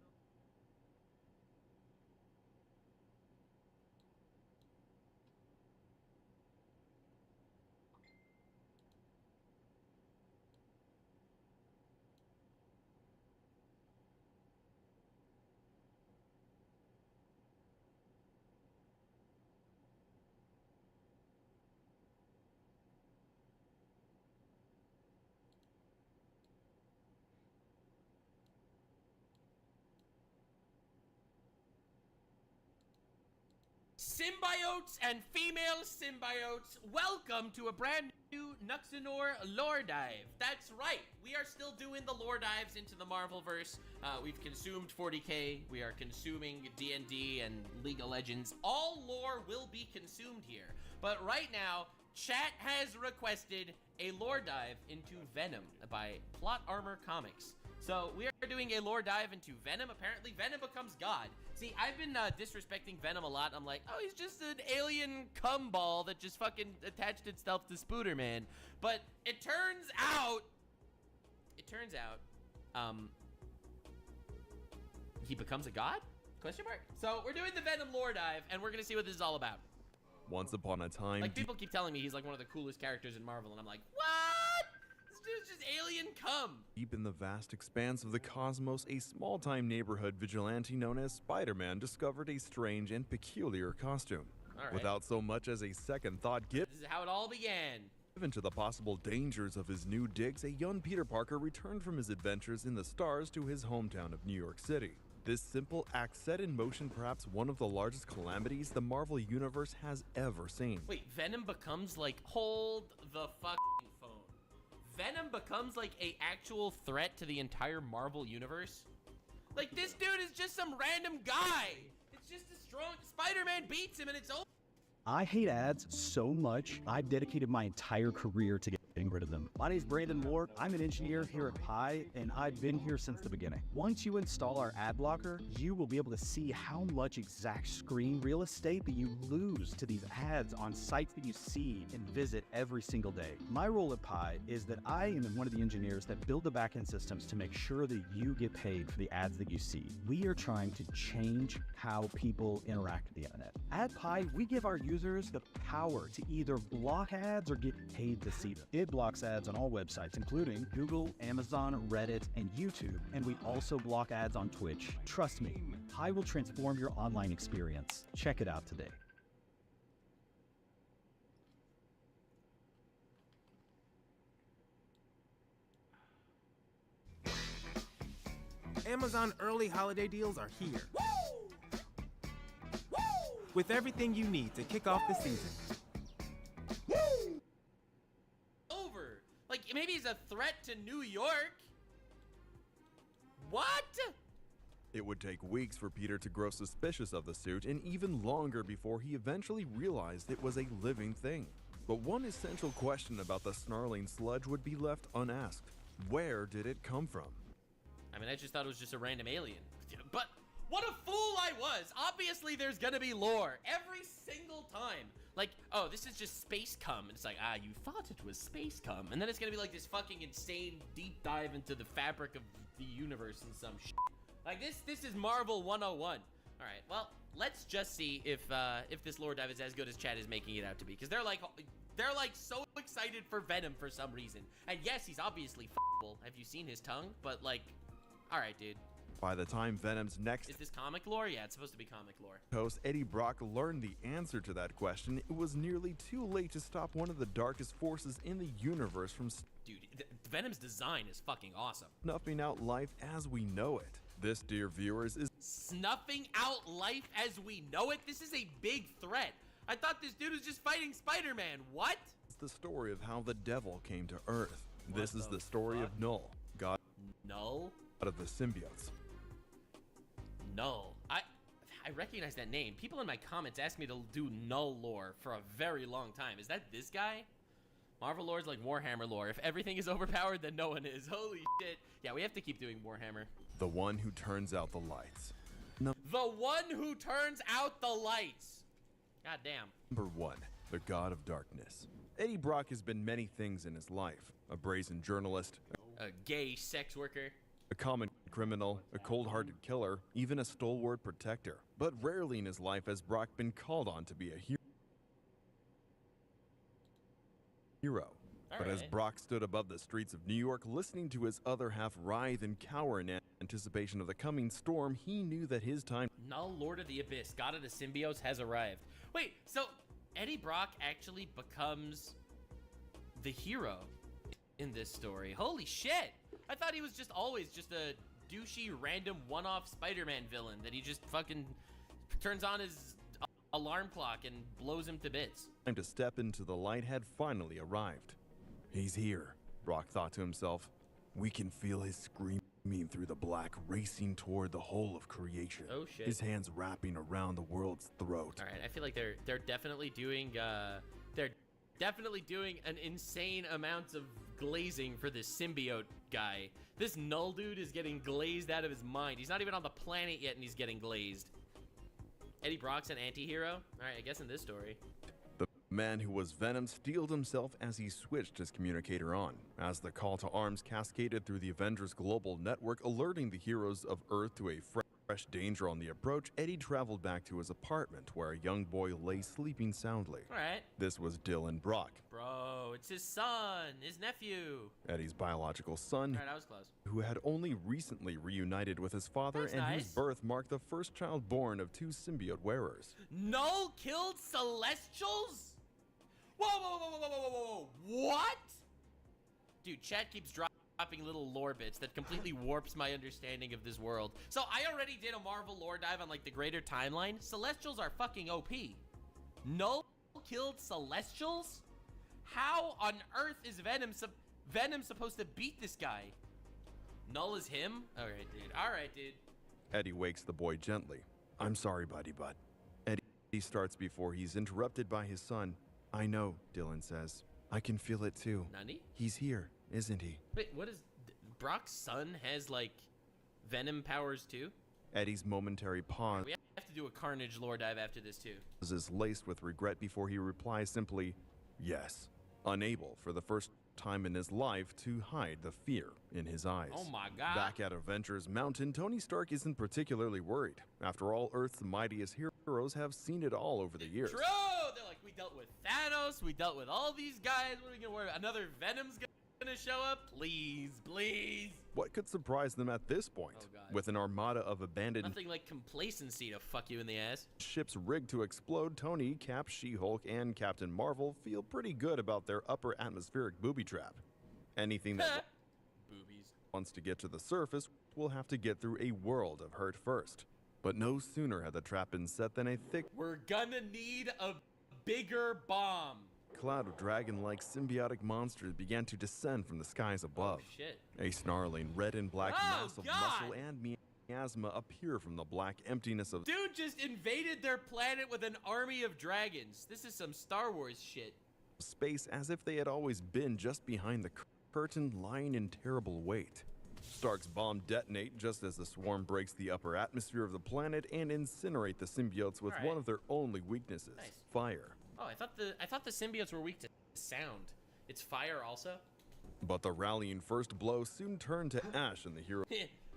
Symbiotes and female symbiotes, welcome to a brand new Nuxanor lore dive. That's right, we are still doing the lore dives into the Marvelverse. We've consumed 40k, we are consuming D&D and League of Legends. All lore will be consumed here. But right now, chat has requested a lore dive into Venom by Plot Armor Comics. So we are doing a lore dive into Venom. Apparently Venom becomes God. See, I've been disrespecting Venom a lot. I'm like, oh, he's just an alien cum ball that just fucking attached itself to Spooderman. But it turns out, he becomes a god? Question mark? So we're doing the Venom lore dive, and we're gonna see what this is all about. Once upon a time, like, people keep telling me he's like one of the coolest characters in Marvel, and I'm like, what? This dude's just alien cum. Deep in the vast expanse of the cosmos, a small-time neighborhood vigilante known as Spider-Man discovered a strange and peculiar costume. All right. Without so much as a second thought This is how it all began. given to the possible dangers of his new digs, a young Peter Parker returned from his adventures in the stars to his hometown of New York City. This simple act set in motion perhaps one of the largest calamities the Marvel Universe has ever seen. Wait, Venom becomes like, hold the fucking phone. Venom becomes like a actual threat to the entire Marvel Universe? Like, this dude is just some random guy. It's just a strong, Spider-Man beats him and it's over. I hate ads so much, I've dedicated my entire career to getting rid of them. My name is Brandon Ward. I'm an engineer here at Pi, and I've been here since the beginning. Once you install our ad blocker, you will be able to see how much exact screen real estate that you lose to these ads on sites that you see and visit every single day. My role at Pi is that I am one of the engineers that build the backend systems to make sure that you get paid for the ads that you see. We are trying to change how people interact with the internet. At Pi, we give our users the power to either block ads or get paid to see them. It blocks ads on all websites, including Google, Amazon, Reddit, and YouTube. And we also block ads on Twitch. Trust me, Pi will transform your online experience. Check it out today. Amazon early holiday deals are here. With everything you need to kick off the season. Over. Like, maybe he's a threat to New York. What? It would take weeks for Peter to grow suspicious of the suit, and even longer before he eventually realized it was a living thing. But one essential question about the snarling sludge would be left unasked. Where did it come from? I mean, I just thought it was just a random alien. But what a fool I was! Obviously, there's gonna be lore every single time. Like, oh, this is just space cum. And it's like, ah, you thought it was space cum. And then it's gonna be like this fucking insane deep dive into the fabric of the universe and some shit. Like, this is Marvel 101. All right, well, let's just see if this lore dive is as good as Chad is making it out to be. Because they're like so excited for Venom for some reason. And yes, he's obviously f***able. Have you seen his tongue? But like, all right, dude. By the time Venom's next Is this comic lore? Yeah, it's supposed to be comic lore. host, Eddie Brock, learned the answer to that question, it was nearly too late to stop one of the darkest forces in the universe from Dude, Venom's design is fucking awesome. snuffing out life as we know it. This, dear viewers, is Snuffing out life as we know it? This is a big threat. I thought this dude was just fighting Spider-Man. What? It's the story of how the devil came to Earth. This is the story of Null, god Null? of the symbiotes. Null. I recognize that name. People in my comments asked me to do Null lore for a very long time. Is that this guy? Marvel lore is like Warhammer lore. If everything is overpowered, then no one is. Holy shit. Yeah, we have to keep doing Warhammer. The one who turns out the lights. The one who turns out the lights. God damn. Number 1, the god of darkness. Eddie Brock has been many things in his life. A brazen journalist, A gay sex worker. a common criminal, a cold-hearted killer, even a stalwart protector. But rarely in his life has Brock been called on to be a hero. But as Brock stood above the streets of New York, listening to his other half writhe and cower in anticipation of the coming storm, he knew that his time... Null, Lord of the Abyss, God of the Symbiotes, has arrived. Wait, so Eddie Brock actually becomes the hero in this story. Holy shit! I thought he was just always just a douchey, random, one-off Spider-Man villain that he just fucking turns on his alarm clock and blows him to bits. Time to step into the light had finally arrived. He's here, Brock thought to himself. We can feel his screaming through the black, racing toward the whole of creation. Oh shit. His hands wrapping around the world's throat. All right, I feel like they're definitely doing an insane amount of glazing for this symbiote guy. This Null dude is getting glazed out of his mind. He's not even on the planet yet and he's getting glazed. Eddie Brock's an anti-hero? All right, I guess in this story. The man who was Venom steeled himself as he switched his communicator on, as the call to arms cascaded through the Avengers global network, alerting the heroes of Earth to a fresh danger on the approach. Eddie traveled back to his apartment, where a young boy lay sleeping soundly. All right. This was Dylan Brock. Bro, it's his son, his nephew. Eddie's biological son, All right, I was close. who had only recently reunited with his father. That's and nice. whose birth marked the first child born of 2 symbiote wearers. Null killed Celestials? Whoa, whoa, whoa, whoa, whoa, whoa, whoa, whoa. What? Dude, chat keeps dropping little lore bits that completely warps my understanding of this world. So I already did a Marvel lore dive on like the greater timeline. Celestials are fucking OP. Null killed Celestials? How on earth is Venom supposed to beat this guy? Null is him? All right, dude. Eddie wakes the boy gently. I'm sorry, buddy, but... Eddie starts before he's interrupted by his son. I know, Dylan says. I can feel it too. Nani? He's here, isn't he? Wait, what is... Brock's son has, like, Venom powers too? Eddie's momentary pause We have to do a Carnage lore dive after this too. is laced with regret before he replies simply, yes. Unable, for the first time in his life, to hide the fear in his eyes. Oh my god. Back at Avengers Mountain, Tony Stark isn't particularly worried. After all, Earth's mightiest heroes have seen it all over the years. True! They're like, we dealt with Thanos, we dealt with all these guys, what are we gonna worry about? Another Venom's gonna show up? Please, please. What could surprise them at this point? Oh, God. With an armada of abandoned Nothing like complacency to fuck you in the ass. ships rigged to explode, Tony, Cap, She-Hulk, and Captain Marvel feel pretty good about their upper atmospheric booby trap. Anything that Boobies. wants to get to the surface will have to get through a world of hurt first. But no sooner had the trap been set than a thick We're gonna need a bigger bomb. cloud of dragon-like symbiotic monsters began to descend from the skies above. Oh, shit. A snarling red and black Oh, mass of God! muscle and miasma appear from the black emptiness of Dude just invaded their planet with an army of dragons. This is some Star Wars shit. space, as if they had always been just behind the curtain, lying in terrible wait. Stark's bomb detonate just as the swarm breaks the upper atmosphere of the planet and incinerate the symbiotes with All right. one of their only weaknesses, Nice. fire. Oh, I thought the symbiotes were weak to sound. It's fire also? But the rallying first blow soon turned to ash, and the hero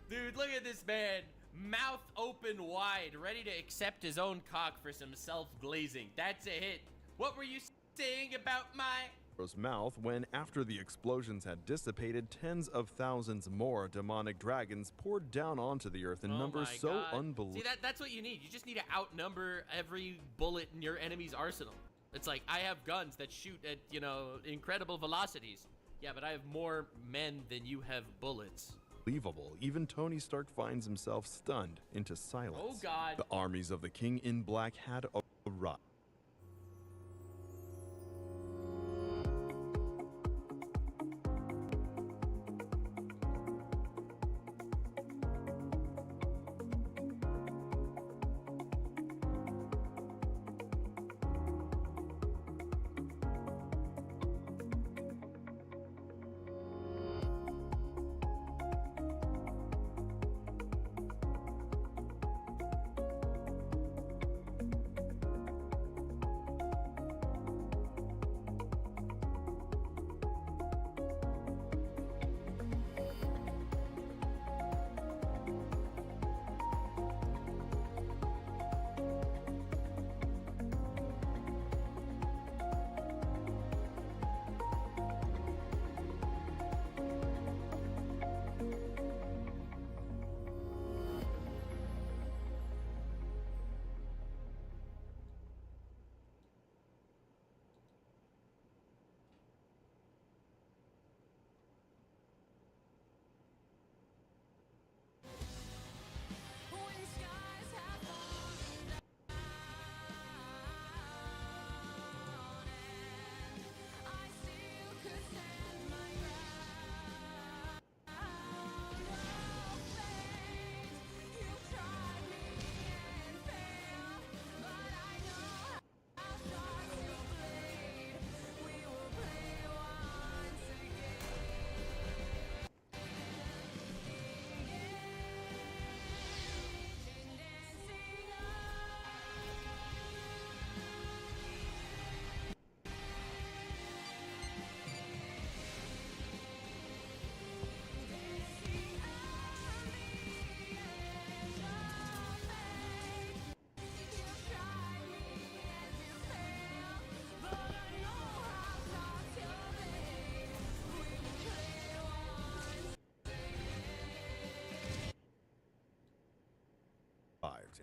Dude, look at this man. Mouth open wide, ready to accept his own cock for some self-glazing. That's a hit. What were you saying about my... hero's mouth when, after the explosions had dissipated, tens of thousands more demonic dragons poured down onto the earth in Oh numbers my so God. unbelievable. See, that's what you need. You just need to outnumber every bullet in your enemy's arsenal. It's like, I have guns that shoot at, incredible velocities. Yeah, but I have more men than you have bullets. Even Tony Stark finds himself stunned into silence. Oh, God. The armies of the King in Black had arrived.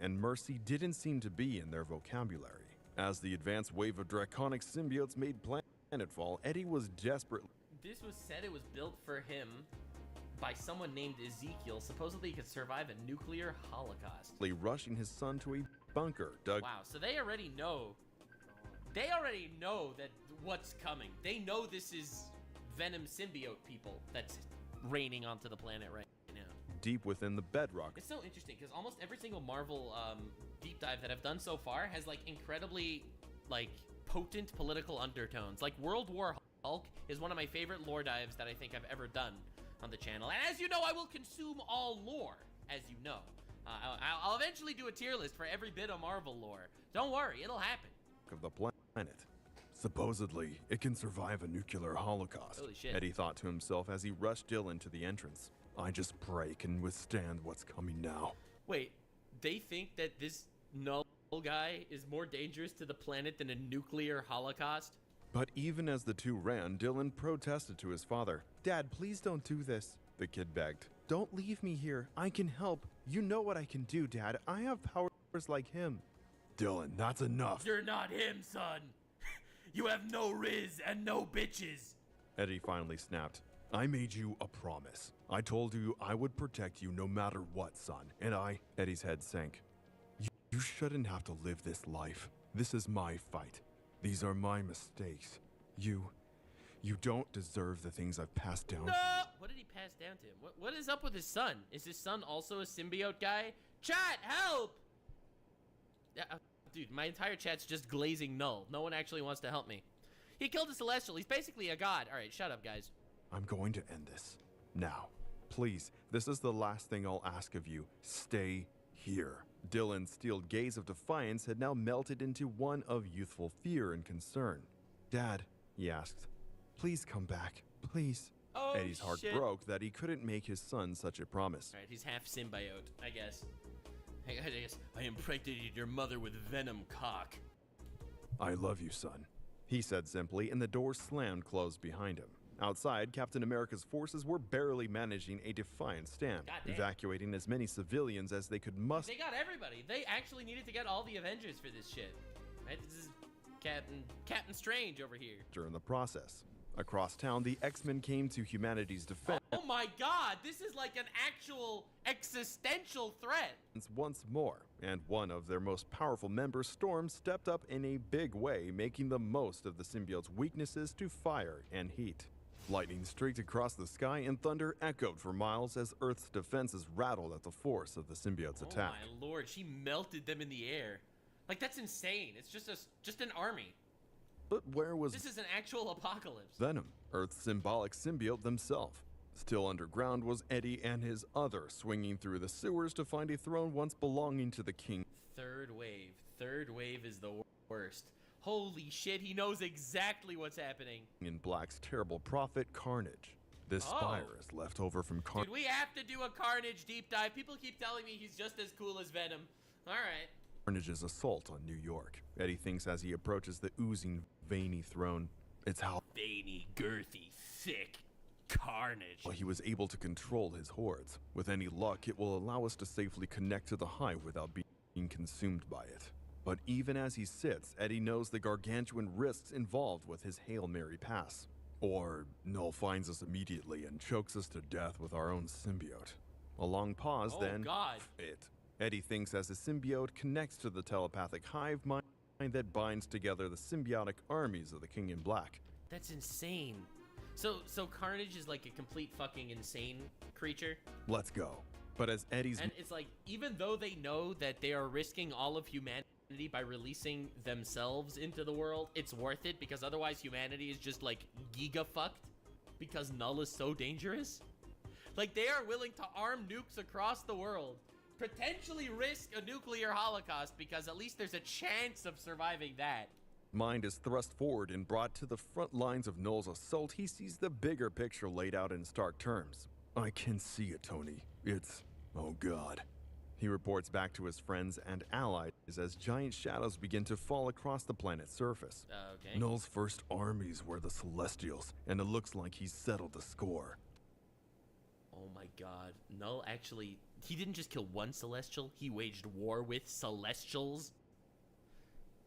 and mercy didn't seem to be in their vocabulary. As the advanced wave of draconic symbiotes made planetfall, Eddie was desperate. This was said it was built for him by someone named Ezekiel. Supposedly he could survive a nuclear holocaust. Rushing his son to a bunker dug. Wow, so they already know. They already know that what's coming. They know this is Venom symbiote people that's raining onto the planet right now. Deep within the bedrock. It's so interesting because almost every single Marvel deep dive that I've done so far has like incredibly like potent political undertones. Like World War Hulk is one of my favorite lore dives that I think I've ever done on the channel. And as you know, I will consume all lore, as you know. I'll eventually do a tier list for every bit of Marvel lore. Don't worry, it'll happen. Of the planet. Supposedly, it can survive a nuclear holocaust. Holy shit. Eddie thought to himself as he rushed Dylan to the entrance. I just pray can withstand what's coming now. Wait, they think that this Null guy is more dangerous to the planet than a nuclear holocaust? But even as the two ran, Dylan protested to his father. Dad, please don't do this, the kid begged. Don't leave me here. I can help. You know what I can do, Dad. I have powers like him. Dylan, that's enough. You're not him, son. You have no riz and no bitches. Eddie finally snapped. I made you a promise. I told you I would protect you no matter what, son. And Eddie's head sank. You shouldn't have to live this life. This is my fight. These are my mistakes. You don't deserve the things I've passed down. No! What did he pass down to him? What is up with his son? Is his son also a symbiote guy? Chat, help! Dude, my entire chat's just glazing null. No one actually wants to help me. He killed a Celestial. He's basically a god. All right, shut up, guys. I'm going to end this. Now, please, this is the last thing I'll ask of you. Stay here. Dylan's steeled gaze of defiance had now melted into one of youthful fear and concern. Dad, he asked, please come back, please. Oh, Eddie's heart shit. broke that he couldn't make his son such a promise. All right, he's half symbiote, I guess. I impregnated your mother with venom cock. I love you, son, he said simply, and the door slammed closed behind him. Outside, Captain America's forces were barely managing a defiant stand, Goddamn. evacuating as many civilians as they could muster. They got everybody. They actually needed to get all the Avengers for this shit. Right? This is Captain Strange over here. During the process. Across town, the X-Men came to humanity's defense Oh my god, this is like an actual existential threat. once more, and one of their most powerful members, Storm, stepped up in a big way, making the most of the symbiote's weaknesses to fire and heat. Lightning streaked across the sky and thunder echoed for miles as Earth's defenses rattled at the force of the symbiote's attack. Oh my lord, she melted them in the air. Like, that's insane. It's just an army. But where was This is an actual apocalypse. Venom, Earth's symbolic symbiote themselves? Still underground was Eddie and his other, swinging through the sewers to find a throne once belonging to the king. Third wave. Third wave is the worst. Holy shit, he knows exactly what's happening. In Black's terrible prophet, Carnage. This spire is left over from Dude, Carnage. we have to do a Carnage deep dive. People keep telling me he's just as cool as Venom. Alright. Carnage's assault on New York. Eddie thinks as he approaches the oozing, veiny throne, it's how Veiny, girthy, thick Carnage. he was able to control his hordes. With any luck, it will allow us to safely connect to the hive without being consumed by it. But even as he sits, Eddie knows the gargantuan risks involved with his Hail Mary pass. Or Null finds us immediately and chokes us to death with our own symbiote. A long pause, Oh, then God. it. Eddie thinks as his symbiote connects to the telepathic hive mind that binds together the symbiotic armies of the King in Black. That's insane. So Carnage is like a complete fucking insane creature. Let's go. But as Eddie's And it's like, even though they know that they are risking all of humanity by releasing themselves into the world, it's worth it because otherwise humanity is just like giga fucked because Null is so dangerous. Like, they are willing to arm nukes across the world, potentially risk a nuclear holocaust because at least there's a chance of surviving that. mind is thrust forward and brought to the front lines of Null's assault, he sees the bigger picture laid out in stark terms. I can see it, Tony. It's... oh god. He reports back to his friends and allies as giant shadows begin to fall across the planet's surface. Okay. Null's first armies were the Celestials, and it looks like he's settled the score. Oh my god. Null actually he didn't just kill one Celestial, he waged war with Celestials.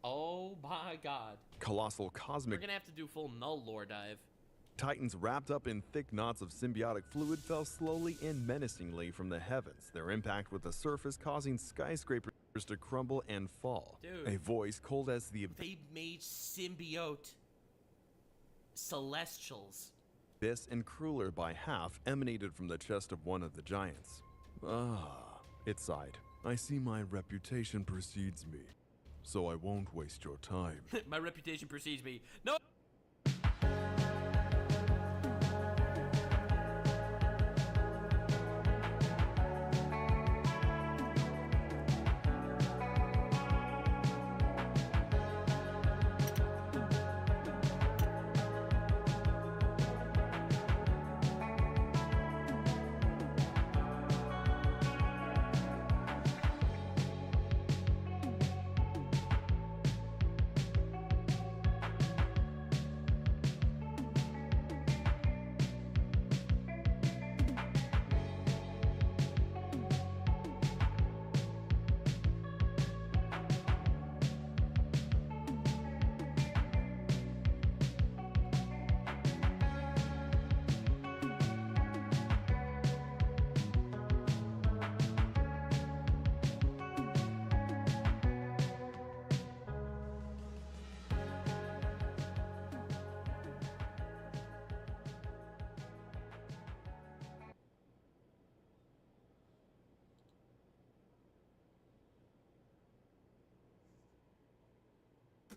Oh my god. Colossal We're cosmic gonna have to do full null lore dive. titans wrapped up in thick knots of symbiotic fluid fell slowly and menacingly from the heavens, their impact with the surface causing skyscrapers to crumble and fall. Dude. A voice cold as the They made symbiote Celestials. abyss and crueler by half emanated from the chest of one of the giants. Ah, it sighed. I see my reputation precedes me, so I won't waste your time. My reputation precedes me. No!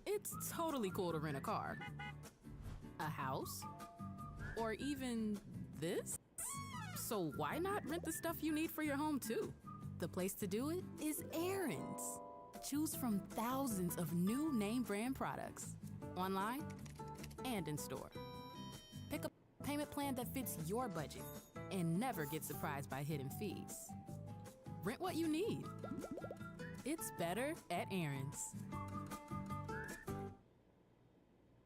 It's totally cool to rent a car, a house, or even this. So why not rent the stuff you need for your home too? The place to do it is Aaron's. Choose from thousands of new name brand products, online and in store. Pick a payment plan that fits your budget and never get surprised by hidden fees. Rent what you need. It's better at Aaron's.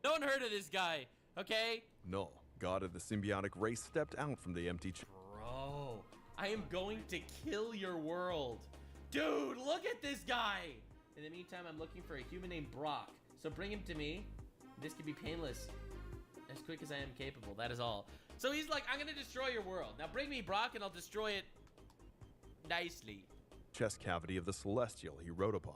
No one heard of this guy, okay? No, god of the symbiotic race stepped out from the empty Bro, I am going to kill your world. Dude, look at this guy. In the meantime, I'm looking for a human named Brock. So bring him to me. This can be painless. As quick as I am capable, that is all. So he's like, I'm gonna destroy your world. Now bring me Brock and I'll destroy it nicely. chest cavity of the Celestial he rode upon.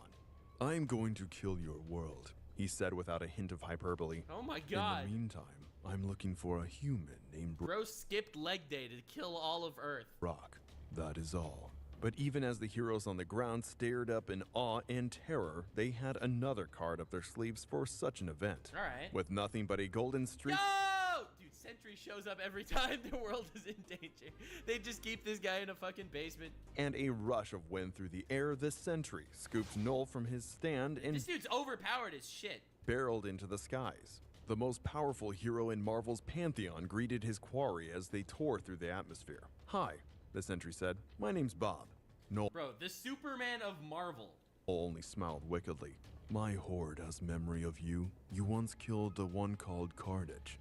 I am going to kill your world, he said without a hint of hyperbole. Oh my god. In the meantime, I'm looking for a human named Bro skipped leg day to kill all of Earth. Brock. That is all. But even as the heroes on the ground stared up in awe and terror, they had another card up their sleeves for such an event. All right. With nothing but a golden streak. No! Dude, Sentry shows up every time the world is in danger. They just keep this guy in a fucking basement. And a rush of wind through the air, the sentry scooped Null from his stand and This dude's overpowered as shit. barreled into the skies. The most powerful hero in Marvel's pantheon greeted his quarry as they tore through the atmosphere. Hi, the sentry said. My name's Bob. Null Bro, the Superman of Marvel. only smiled wickedly. My horde has memory of you. You once killed the one called Carnage.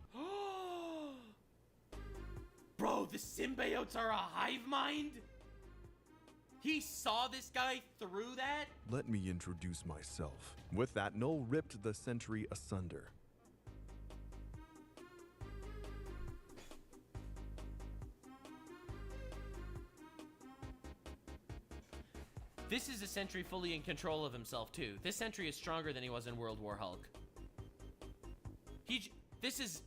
Bro, the symbiotes are a hive mind? He saw this guy through that? Let me introduce myself. With that, Null ripped the sentry asunder. This is a Sentry fully in control of himself too. This Sentry is stronger than he was in World War Hulk. This is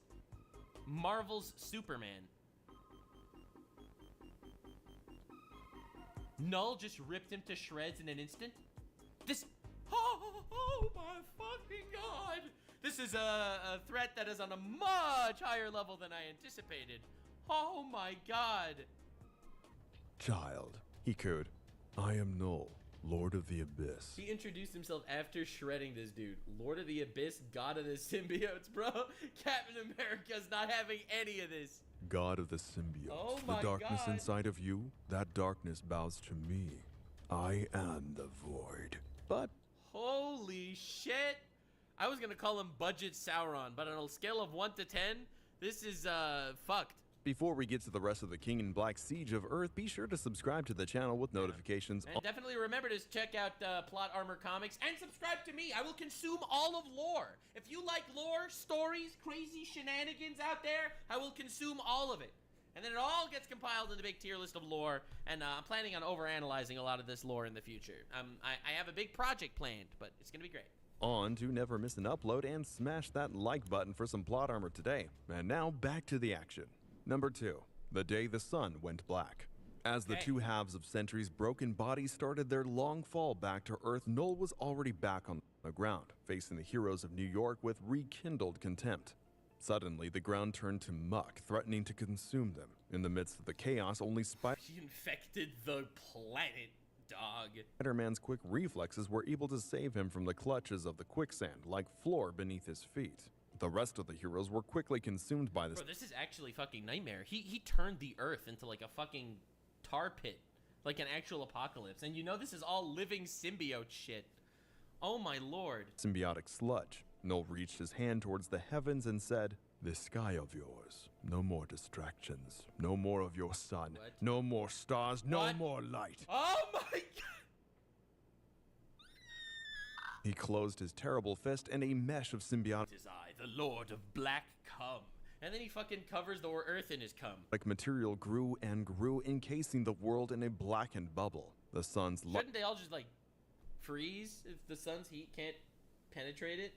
Marvel's Superman. Null just ripped him to shreds in an instant. Oh my fucking god! This is a threat that is on a much higher level than I anticipated. Oh my god. Child, he cooed. I am Null, Lord of the Abyss. He introduced himself after shredding this dude. Lord of the Abyss, God of the Symbiotes, bro. Captain America's not having any of this. God of the symbiotes. Oh the my darkness God. inside of you, that darkness bows to me. I am the void. But Holy shit. I was gonna call him Budget Sauron, but on a scale of 1 to 10, this is fucked. Before we get to the rest of the King in Black Siege of Earth, be sure to subscribe to the channel with notifications. And definitely remember to check out Plot Armor Comics and subscribe to me. I will consume all of lore. If you like lore, stories, crazy shenanigans out there, I will consume all of it. And then it all gets compiled in the big tier list of lore, and I'm planning on overanalyzing a lot of this lore in the future. I have a big project planned, but it's going to be great. On to never miss an upload and smash that like button for some plot armor today. And now back to the action. Number 2, the day the sun went black. As the two halves of Sentry's broken body started their long fall back to Earth, Null was already back on the ground, facing the heroes of New York with rekindled contempt. Suddenly, the ground turned to muck, threatening to consume them. In the midst of the chaos, only He infected the planet, dog. Spider-Man's quick reflexes were able to save him from the clutches of the quicksand, like floor beneath his feet. The rest of the heroes were quickly consumed by this. Bro, this is actually fucking nightmare. He turned the Earth into like a fucking tar pit, like an actual apocalypse. And you know this is all living symbiote shit. Oh my lord. Symbiotic sludge. Null reached his hand towards the heavens and said, "This sky of yours, no more distractions, no more of your sun, no more stars, no more light." Oh my god! He closed his terrible fist and a mesh of symbiotic It is I, the Lord of Black Cum. And then he fucking covers the Earth in his cum. material grew and grew, encasing the world in a blackened bubble. The sun's Shouldn't they all just like freeze if the sun's heat can't penetrate it?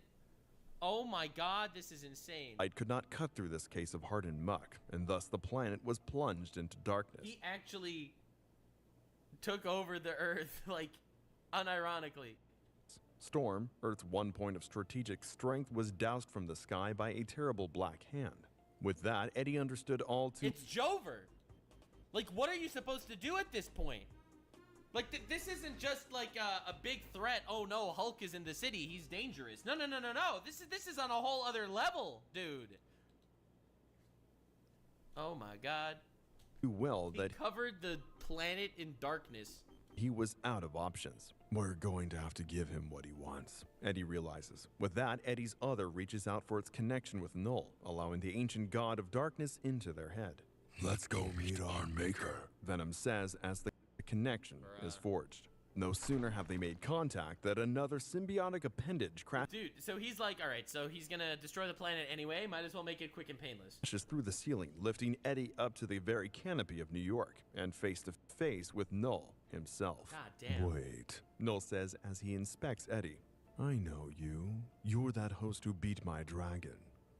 Oh my god, this is insane. light could not cut through this case of hardened muck, and thus the planet was plunged into darkness. He actually took over the Earth, like, unironically. Storm, Earth's one point of strategic strength, was doused from the sky by a terrible black hand. With that, Eddie understood all too. It's Jover. Like, what are you supposed to do at this point? Like, this isn't just like a big threat. Oh no, Hulk is in the city. He's dangerous. No. This is on a whole other level, dude. Oh my god. Too well He that covered the planet in darkness. he was out of options. We're going to have to give him what he wants, Eddie realizes. With that, Eddie's other reaches out for its connection with Null, allowing the ancient god of darkness into their head. Let's go meet our maker, Venom says as the connection is forged. No sooner have they made contact that another symbiotic appendage Dude, so he's like, alright, so he's gonna destroy the planet anyway. Might as well make it quick and painless. crashes through the ceiling, lifting Eddie up to the very canopy of New York and face to face with Null himself. God damn. Wait, Null says as he inspects Eddie. I know you. You're that host who beat my dragon.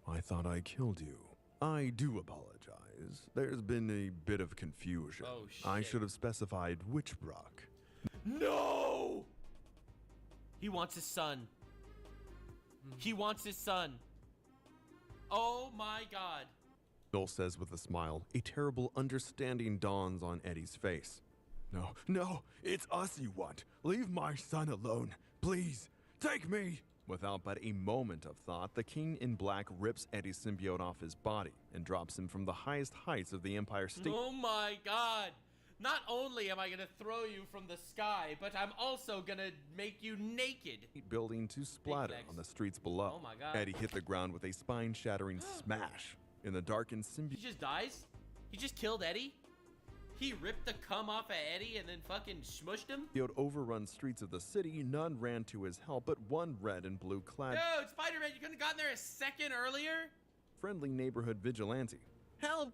I thought I killed you. I do apologize. There's been a bit of confusion. Oh, I shit. should have specified which Brock. No! He wants his son. He wants his son. Oh my god. Null says with a smile. A terrible understanding dawns on Eddie's face. No, it's us you want. Leave my son alone. Please, take me. Without but a moment of thought, the King in Black rips Eddie's symbiote off his body and drops him from the highest heights of the Empire State. Oh my god. Not only am I gonna throw you from the sky, but I'm also gonna make you naked. Building to splatter flex. on the streets below. Oh my god. Eddie hit the ground with a spine-shattering smash. In the darkened He symbiote, just dies? He just killed Eddie? He ripped the cum off of Eddie and then fucking smushed him? overrun streets of the city, none ran to his help, but one red and blue clad Dude, Spider-Man, you couldn't have gotten there a second earlier? friendly neighborhood vigilante. Help!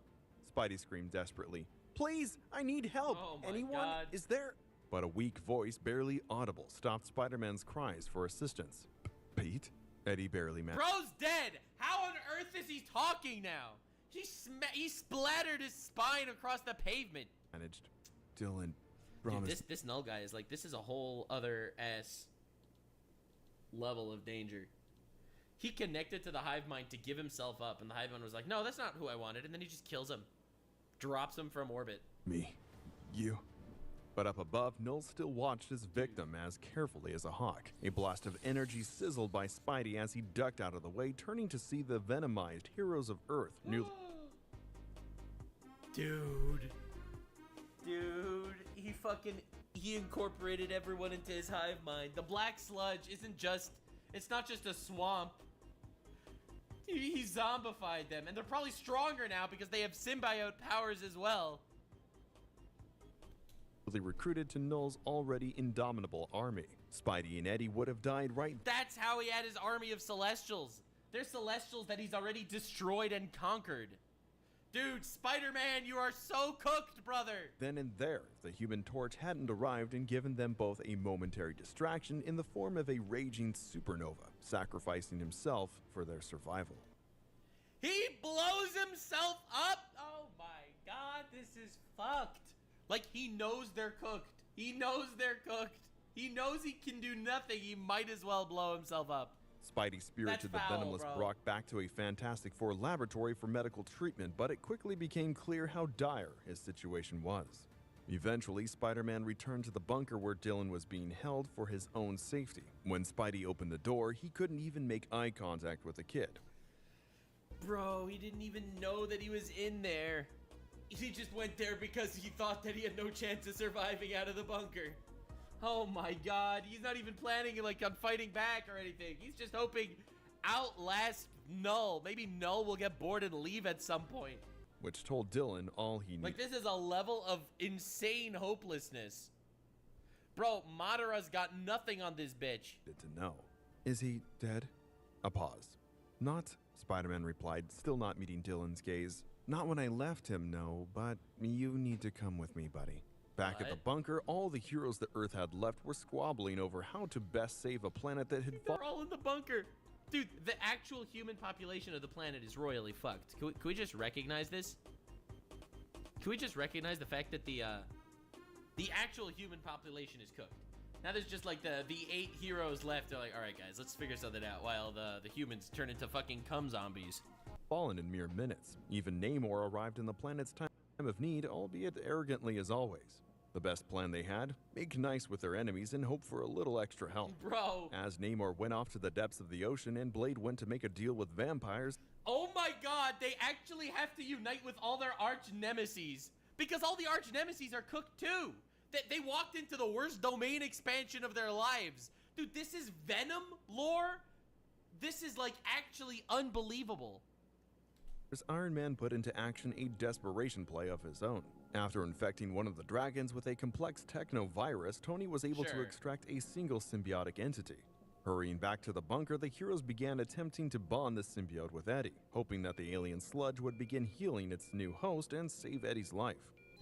Spidey screamed desperately. Please, I need help. Oh my Anyone? god. Is there? But a weak voice, barely audible, stopped Spider-Man's cries for assistance. Pete? Eddie barely managed. Bro's dead! How on earth is he talking now? He splattered his spine across the pavement. Dylan, Dude, promise. this Null guy is like, this is a whole other ass level of danger. He connected to the hive mind to give himself up, and the hive mind was like, no, that's not who I wanted, and then he just kills him. Drops him from orbit. Me. You. But up above, Null still watched his victim as carefully as a hawk. A blast of energy sizzled by Spidey as he ducked out of the way, turning to see the venomized heroes of Earth nearly. Dude, he incorporated everyone into his hive mind. The black sludge isn't just, it's not just a swamp. He zombified them, and they're probably stronger now because they have symbiote powers as well. They recruited to Null's already indomitable army. Spidey and Eddie would have died right. That's how he had his army of Celestials. They're Celestials that he's already destroyed and conquered. Dude, Spider-Man, you are so cooked, brother. Then and there, the Human Torch hadn't arrived and given them both a momentary distraction in the form of a raging supernova, sacrificing himself for their survival. He blows himself up? Oh my god, this is fucked. Like, he knows they're cooked. He knows they're cooked. He knows he can do nothing. He might as well blow himself up. Spidey spirited the venomous Brock back to a Fantastic Four laboratory for medical treatment, but it quickly became clear how dire his situation was. Eventually, Spider-Man returned to the bunker where Dylan was being held for his own safety. When Spidey opened the door, he couldn't even make eye contact with the kid. Bro, he didn't even know that he was in there. He just went there because he thought that he had no chance of surviving out of the bunker. Oh my god, he's not even planning like on fighting back or anything. He's just hoping outlast Null. Maybe Null will get bored and leave at some point. Which told Dylan all he needed. Like, this is a level of insane hopelessness. Bro, Madara's got nothing on this bitch. To know. Is he dead? A pause. Not, Spider-Man replied, still not meeting Dylan's gaze. Not when I left him, no, but you need to come with me, buddy. Back at the bunker, all the heroes that Earth had left were squabbling over how to best save a planet that had fallen. They're all in the bunker. Dude, the actual human population of the planet is royally fucked. Can we just recognize this? Can we just recognize the fact that the actual human population is cooked? Now there's just like the 8 heroes left. They're like, all right, guys, let's figure something out while the humans turn into fucking cum zombies. Fallen in mere minutes. Even Namor arrived in the planet's time of need, albeit arrogantly as always. The best plan they had, make nice with their enemies and hope for a little extra help. Bro. As Namor went off to the depths of the ocean and Blade went to make a deal with vampires. Oh my god, they actually have to unite with all their arch nemesis. Because all the arch nemesis are cooked too. They walked into the worst domain expansion of their lives. Dude, this is Venom lore? This is like actually unbelievable. Iron Man put into action a desperation play of his own. After infecting one of the dragons with a complex techno-virus, Tony was able to extract a single symbiotic entity. Hurrying back to the bunker, the heroes began attempting to bond the symbiote with Eddie, hoping that the alien sludge would begin healing its new host and save Eddie's life.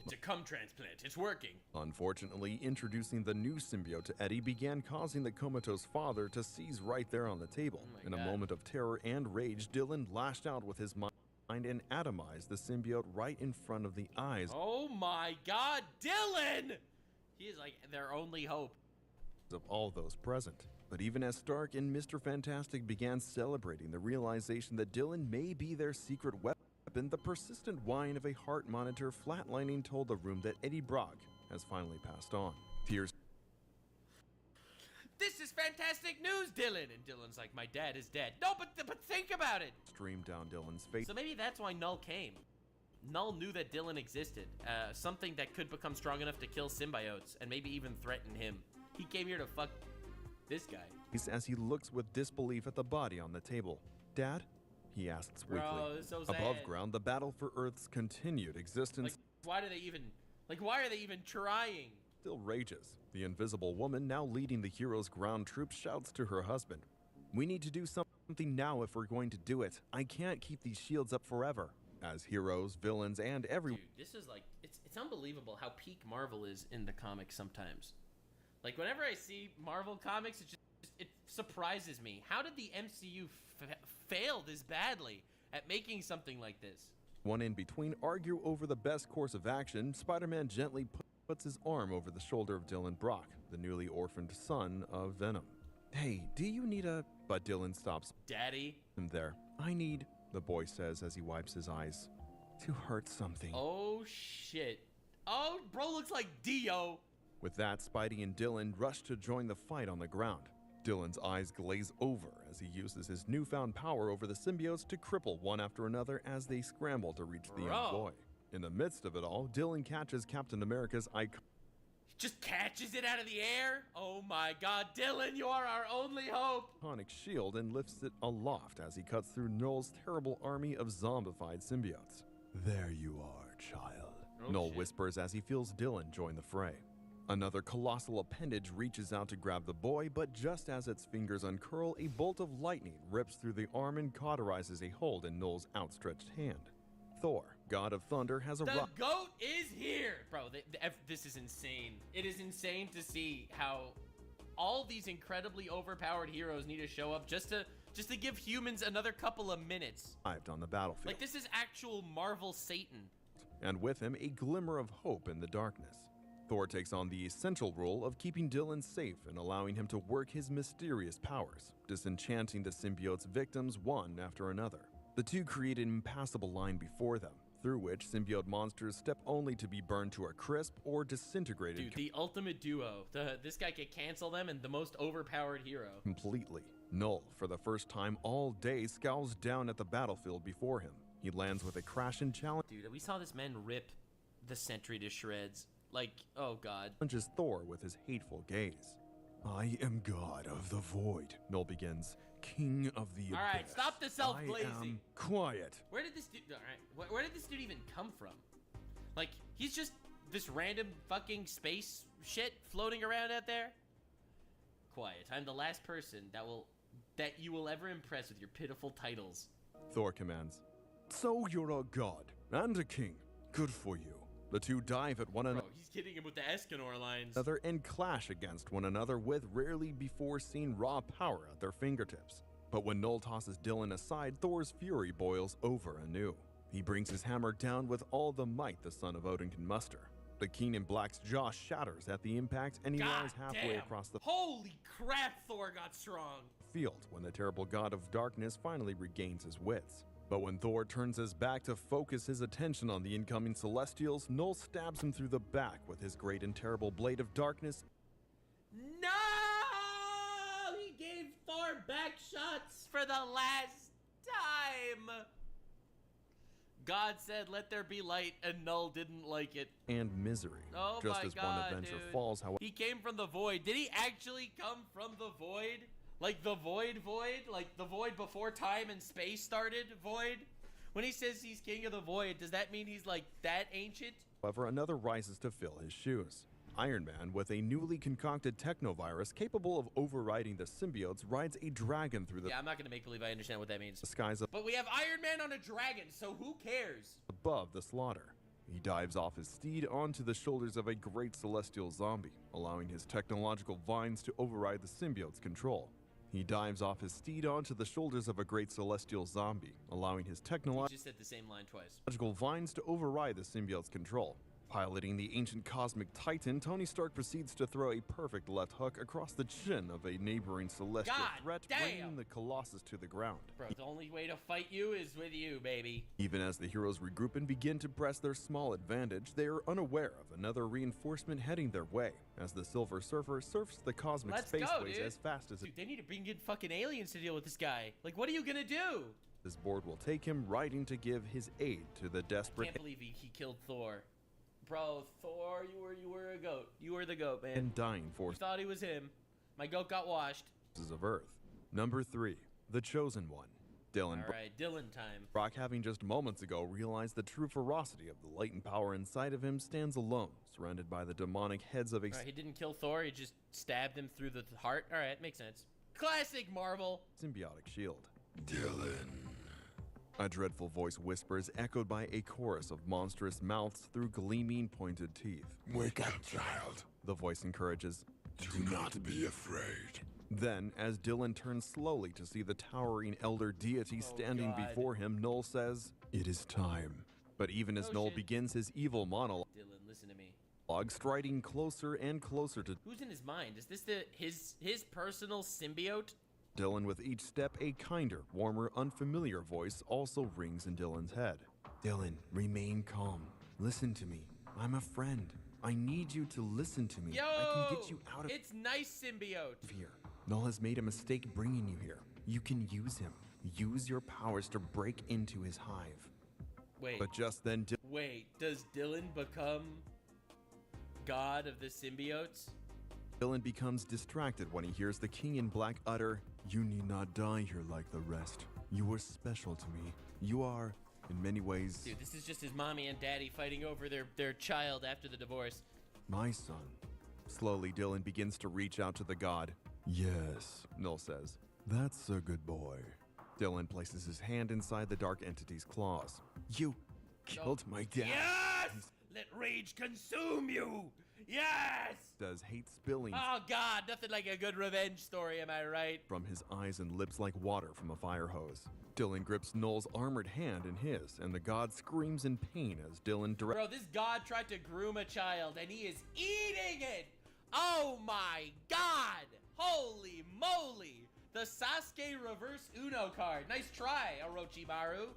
It's a cum transplant. It's working. Unfortunately, introducing the new symbiote to Eddie began causing the comatose father to seize right there on the table. In a moment of terror and rage, Dylan lashed out with his mind and atomized the symbiote right in front of the eyes. Oh my god, Dylan! He is like their only hope. Of all those present. But even as Stark and Mr. Fantastic began celebrating the realization that Dylan may be their secret weapon, the persistent whine of a heart monitor flatlining told the room that Eddie Brock has finally passed on. Tears. This is fantastic news, Dylan! And Dylan's like, my dad is dead. No, but think about it! Streamed down Dylan's face. So maybe that's why Null came. Null knew that Dylan existed. Something that could become strong enough to kill symbiotes and maybe even threaten him. He came here to fuck this guy. As he looks with disbelief at the body on the table. Dad? He asks weakly. Bro, this is so sad. Above ground, the battle for Earth's continued existence. Like, why are they even trying? Still rages. The Invisible Woman, now leading the heroes' ground troops, shouts to her husband. We need to do something now if we're going to do it. I can't keep these shields up forever. As heroes, villains, and everyone. Dude, this is like, it's unbelievable how peak Marvel is in the comics sometimes. Like, whenever I see Marvel comics, it surprises me. How did the MCU fail this badly at making something like this? One in between argue over the best course of action, Spider-Man gently puts his arm over the shoulder of Dylan Brock, the newly orphaned son of Venom. Hey, do you need a... But Dylan stops. Daddy? Him there. I need, the boy says as he wipes his eyes, to hurt something. Oh, shit. Oh, bro looks like Dio. With that, Spidey and Dylan rush to join the fight on the ground. Dylan's eyes glaze over as he uses his newfound power over the symbiotes to cripple one after another as they scramble to reach the young boy. In the midst of it all, Dylan catches Captain America's icon. Just catches it out of the air. Oh my God, Dylan, you are our only hope. Sonic shield and lifts it aloft as he cuts through Null's terrible army of zombified symbiotes. There you are, child. Null whispers as he feels Dylan join the fray. Another colossal appendage reaches out to grab the boy, but just as its fingers uncurl, a bolt of lightning rips through the arm and cauterizes a hold in Null's outstretched hand. Thor, god of thunder, has The arrived. goat is here! Bro, this is insane. It is insane to see how all these incredibly overpowered heroes need to show up just to give humans another couple of minutes. Arrived on the battlefield. Like, this is actual Marvel Satan. And with him, a glimmer of hope in the darkness. Thor takes on the essential role of keeping Dylan safe and allowing him to work his mysterious powers, disenchanting the symbiote's victims one after another. The two create an impassable line before them, through which symbiote monsters step only to be burned to a crisp or disintegrated. Dude, the ultimate duo. This guy could cancel them and the most overpowered hero. Completely. Null, for the first time all day, scowls down at the battlefield before him. He lands with a crash and challenge. Dude, we saw this man rip the sentry to shreds. Like, oh God. Challenges Thor with his hateful gaze. I am god of the void, Null begins. King of the abyss. Alright, stop the self-blazing. Quiet. Where did this dude, alright, where did this dude even come from? Like, he's just this random fucking space shit floating around out there? Quiet. I'm the last person that you will ever impress with your pitiful titles. Thor commands. So you're a god and a king. Good for you. The two dive at one another. Bro, he's hitting him with the Escanor lines. And clash against one another with rarely before seen raw power at their fingertips. But when Null tosses Dylan aside, Thor's fury boils over anew. He brings his hammer down with all the might the son of Odin can muster. The King in Black's jaw shatters at the impact, and he lies halfway across the Holy crap, Thor got strong. Field when the terrible god of darkness finally regains his wits. But when Thor turns his back to focus his attention on the incoming Celestials, Null stabs him through the back with his great and terrible blade of darkness. No! He gave Thor back shots for the last time! God said, let there be light, and Null didn't like it. And misery. Oh Just my as God, one Avenger dude. falls, however. He came from the void. Did he actually come from the void? Like the void? Like the void before time and space started void? When he says he's king of the void, does that mean he's like that ancient? However, another rises to fill his shoes. Iron Man, with a newly concocted technovirus capable of overriding the symbiotes, rides a dragon through the Yeah, I'm not gonna make believe I understand what that means. skies But we have Iron Man on a dragon, so who cares? above the slaughter. He dives off his steed onto the shoulders of a great celestial zombie, allowing his technological vines to override the symbiote's control. He dives off his steed onto the shoulders of a great celestial zombie, allowing his He technological just said the same line twice. vines to override the symbiote's control. Piloting the ancient cosmic titan, Tony Stark proceeds to throw a perfect left hook across the chin of a neighboring celestial God threat, damn. bringing the Colossus to the ground. Bro, the only way to fight you is with you, baby. Even as the heroes regroup and begin to press their small advantage, they are unaware of another reinforcement heading their way, as the Silver Surfer surfs the cosmic Let's go, spaceways dude. as fast as Dude, they need to bring in fucking aliens to deal with this guy. Like, what are you gonna do? his board will take him, riding to give his aid to the desperate Can't believe he killed Thor. Bro, Thor, you were a goat. You were the goat, man. and dying You forces thought he was him. My goat got washed. of Earth. Number 3, The Chosen One. Dylan Alright, Dylan time. Brock, having just moments ago realized the true ferocity of the latent power inside of him, stands alone, surrounded by the demonic heads of a Alright, he didn't kill Thor, he just stabbed him through the heart. Alright, makes sense. Classic Marvel. symbiotic shield. Dylan. A dreadful voice whispers, echoed by a chorus of monstrous mouths through gleaming, pointed teeth. Wake up, child. The voice encourages. Do not be afraid. Then, as Dylan turns slowly to see the towering elder deity standing God. before him, Null says, "It is time." But even as Null shit. begins his evil monologue, Dylan, listen to me. striding closer and closer to Who's in his mind? Is this his personal symbiote? Dylan, with each step, a kinder, warmer, unfamiliar voice also rings in Dylan's head. Dylan, remain calm. Listen to me. I'm a friend. I need you to listen to me. Yo! I can get you out of It's nice symbiote. here. Null has made a mistake bringing you here. You can use him. Use your powers to break into his hive. Wait. But just then, Wait, does Dylan become god of the symbiotes. Dylan becomes distracted when he hears the King in Black utter, "You need not die here like the rest. You are special to me. You are, in many ways, Dude, this is just his mommy and daddy fighting over their child after the divorce. my son." Slowly, Dylan begins to reach out to the god. "Yes," Null says. "That's a good boy." Dylan places his hand inside the dark entity's claws. "You killed my dad." Yes! Let rage consume you! Yes! Does hate spilling Oh god, nothing like a good revenge story, am I right? from his eyes and lips like water from a fire hose. Dylan grips Null's armored hand in his, and the god screams in pain as Dylan Bro, this god tried to groom a child and he is eating it! Oh my god! Holy moly! The Sasuke reverse Uno card. Nice try, Orochimaru.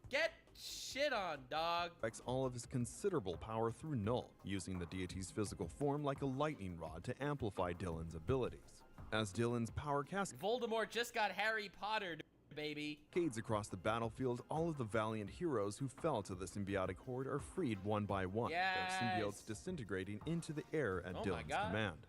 Get shit on, dog. directs all of his considerable power through Null, using the deity's physical form like a lightning rod to amplify Dylan's abilities. As Dylan's power Voldemort just got Harry Potter, baby. cascades across the battlefield, all of the valiant heroes who fell to the symbiotic horde are freed one by one, their symbiotes disintegrating into the air at Oh my Dylan's God. command.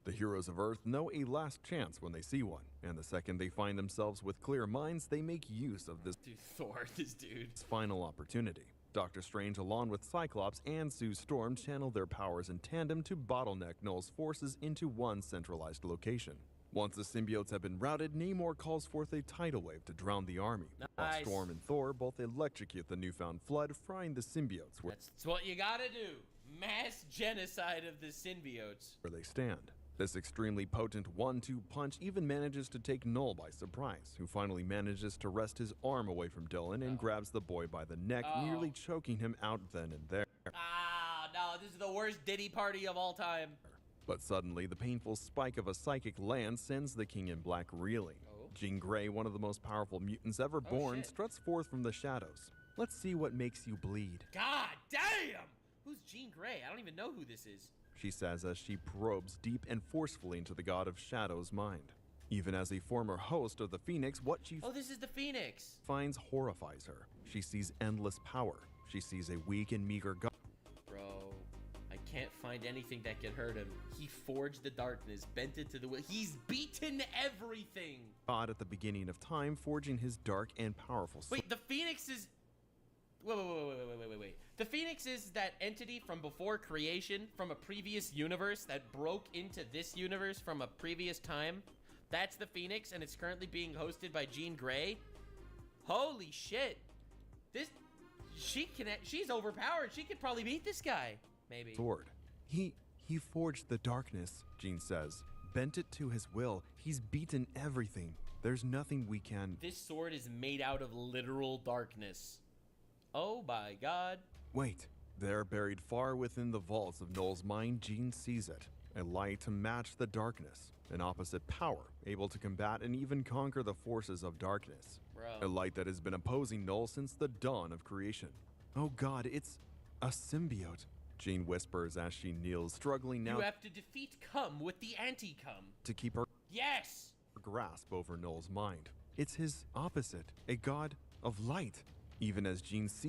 The heroes of Earth know a last chance when they see one, and the second they find themselves with clear minds, they make use of this Dude, Thor, this dude. final opportunity. Doctor Strange, along with Cyclops and Sue Storm, channel their powers in tandem to bottleneck Null's forces into one centralized location. Once the symbiotes have been routed, Namor calls forth a tidal wave to drown the army, while Nice. Storm and Thor both electrocute the newfound flood, frying the symbiotes where That's what you gotta do. Mass genocide of the symbiotes. they stand. This extremely potent 1-2 punch even manages to take Null by surprise, who finally manages to wrest his arm away from Dylan and grabs the boy by the neck, nearly choking him out then and there. Ah, no, this is the worst Diddy party of all time. But suddenly, the painful spike of a psychic lance sends the King in Black reeling. Jean Grey, one of the most powerful mutants ever born, struts forth from the shadows. Let's see what makes you bleed, God damn! Who's Jean Grey? I don't even know who this is. she says as she probes deep and forcefully into the God of Shadow's mind. Even as a former host of the Phoenix, what she Oh, this is the Phoenix. finds horrifies her. She sees endless power. She sees a weak and meager god. Bro, I can't find anything that can hurt him. He forged the darkness, bent it to the will. He's beaten everything. God at the beginning of time, forging his dark and powerful sword. Wait, the Phoenix is... Wait. The Phoenix is that entity from before creation, from a previous universe that broke into this universe from a previous time. That's the Phoenix, and it's currently being hosted by Jean Grey. Holy shit. She's overpowered. She could probably beat this guy. Maybe. Sword. He forged the darkness, Jean says. Bent it to his will. He's beaten everything. There's nothing we can... This sword is made out of literal darkness. Oh my god. Wait. There, buried far within the vaults of Null's mind, Jean sees it. A light to match the darkness. An opposite power, able to combat and even conquer the forces of darkness. Bro. A light that has been opposing Null since the dawn of creation. Oh god, it's a symbiote, Jean whispers as she kneels, struggling now You have to defeat Cum with the anti-Cum. to keep her Yes! grasp over Null's mind. It's his opposite, a god of light. Even as Jean sees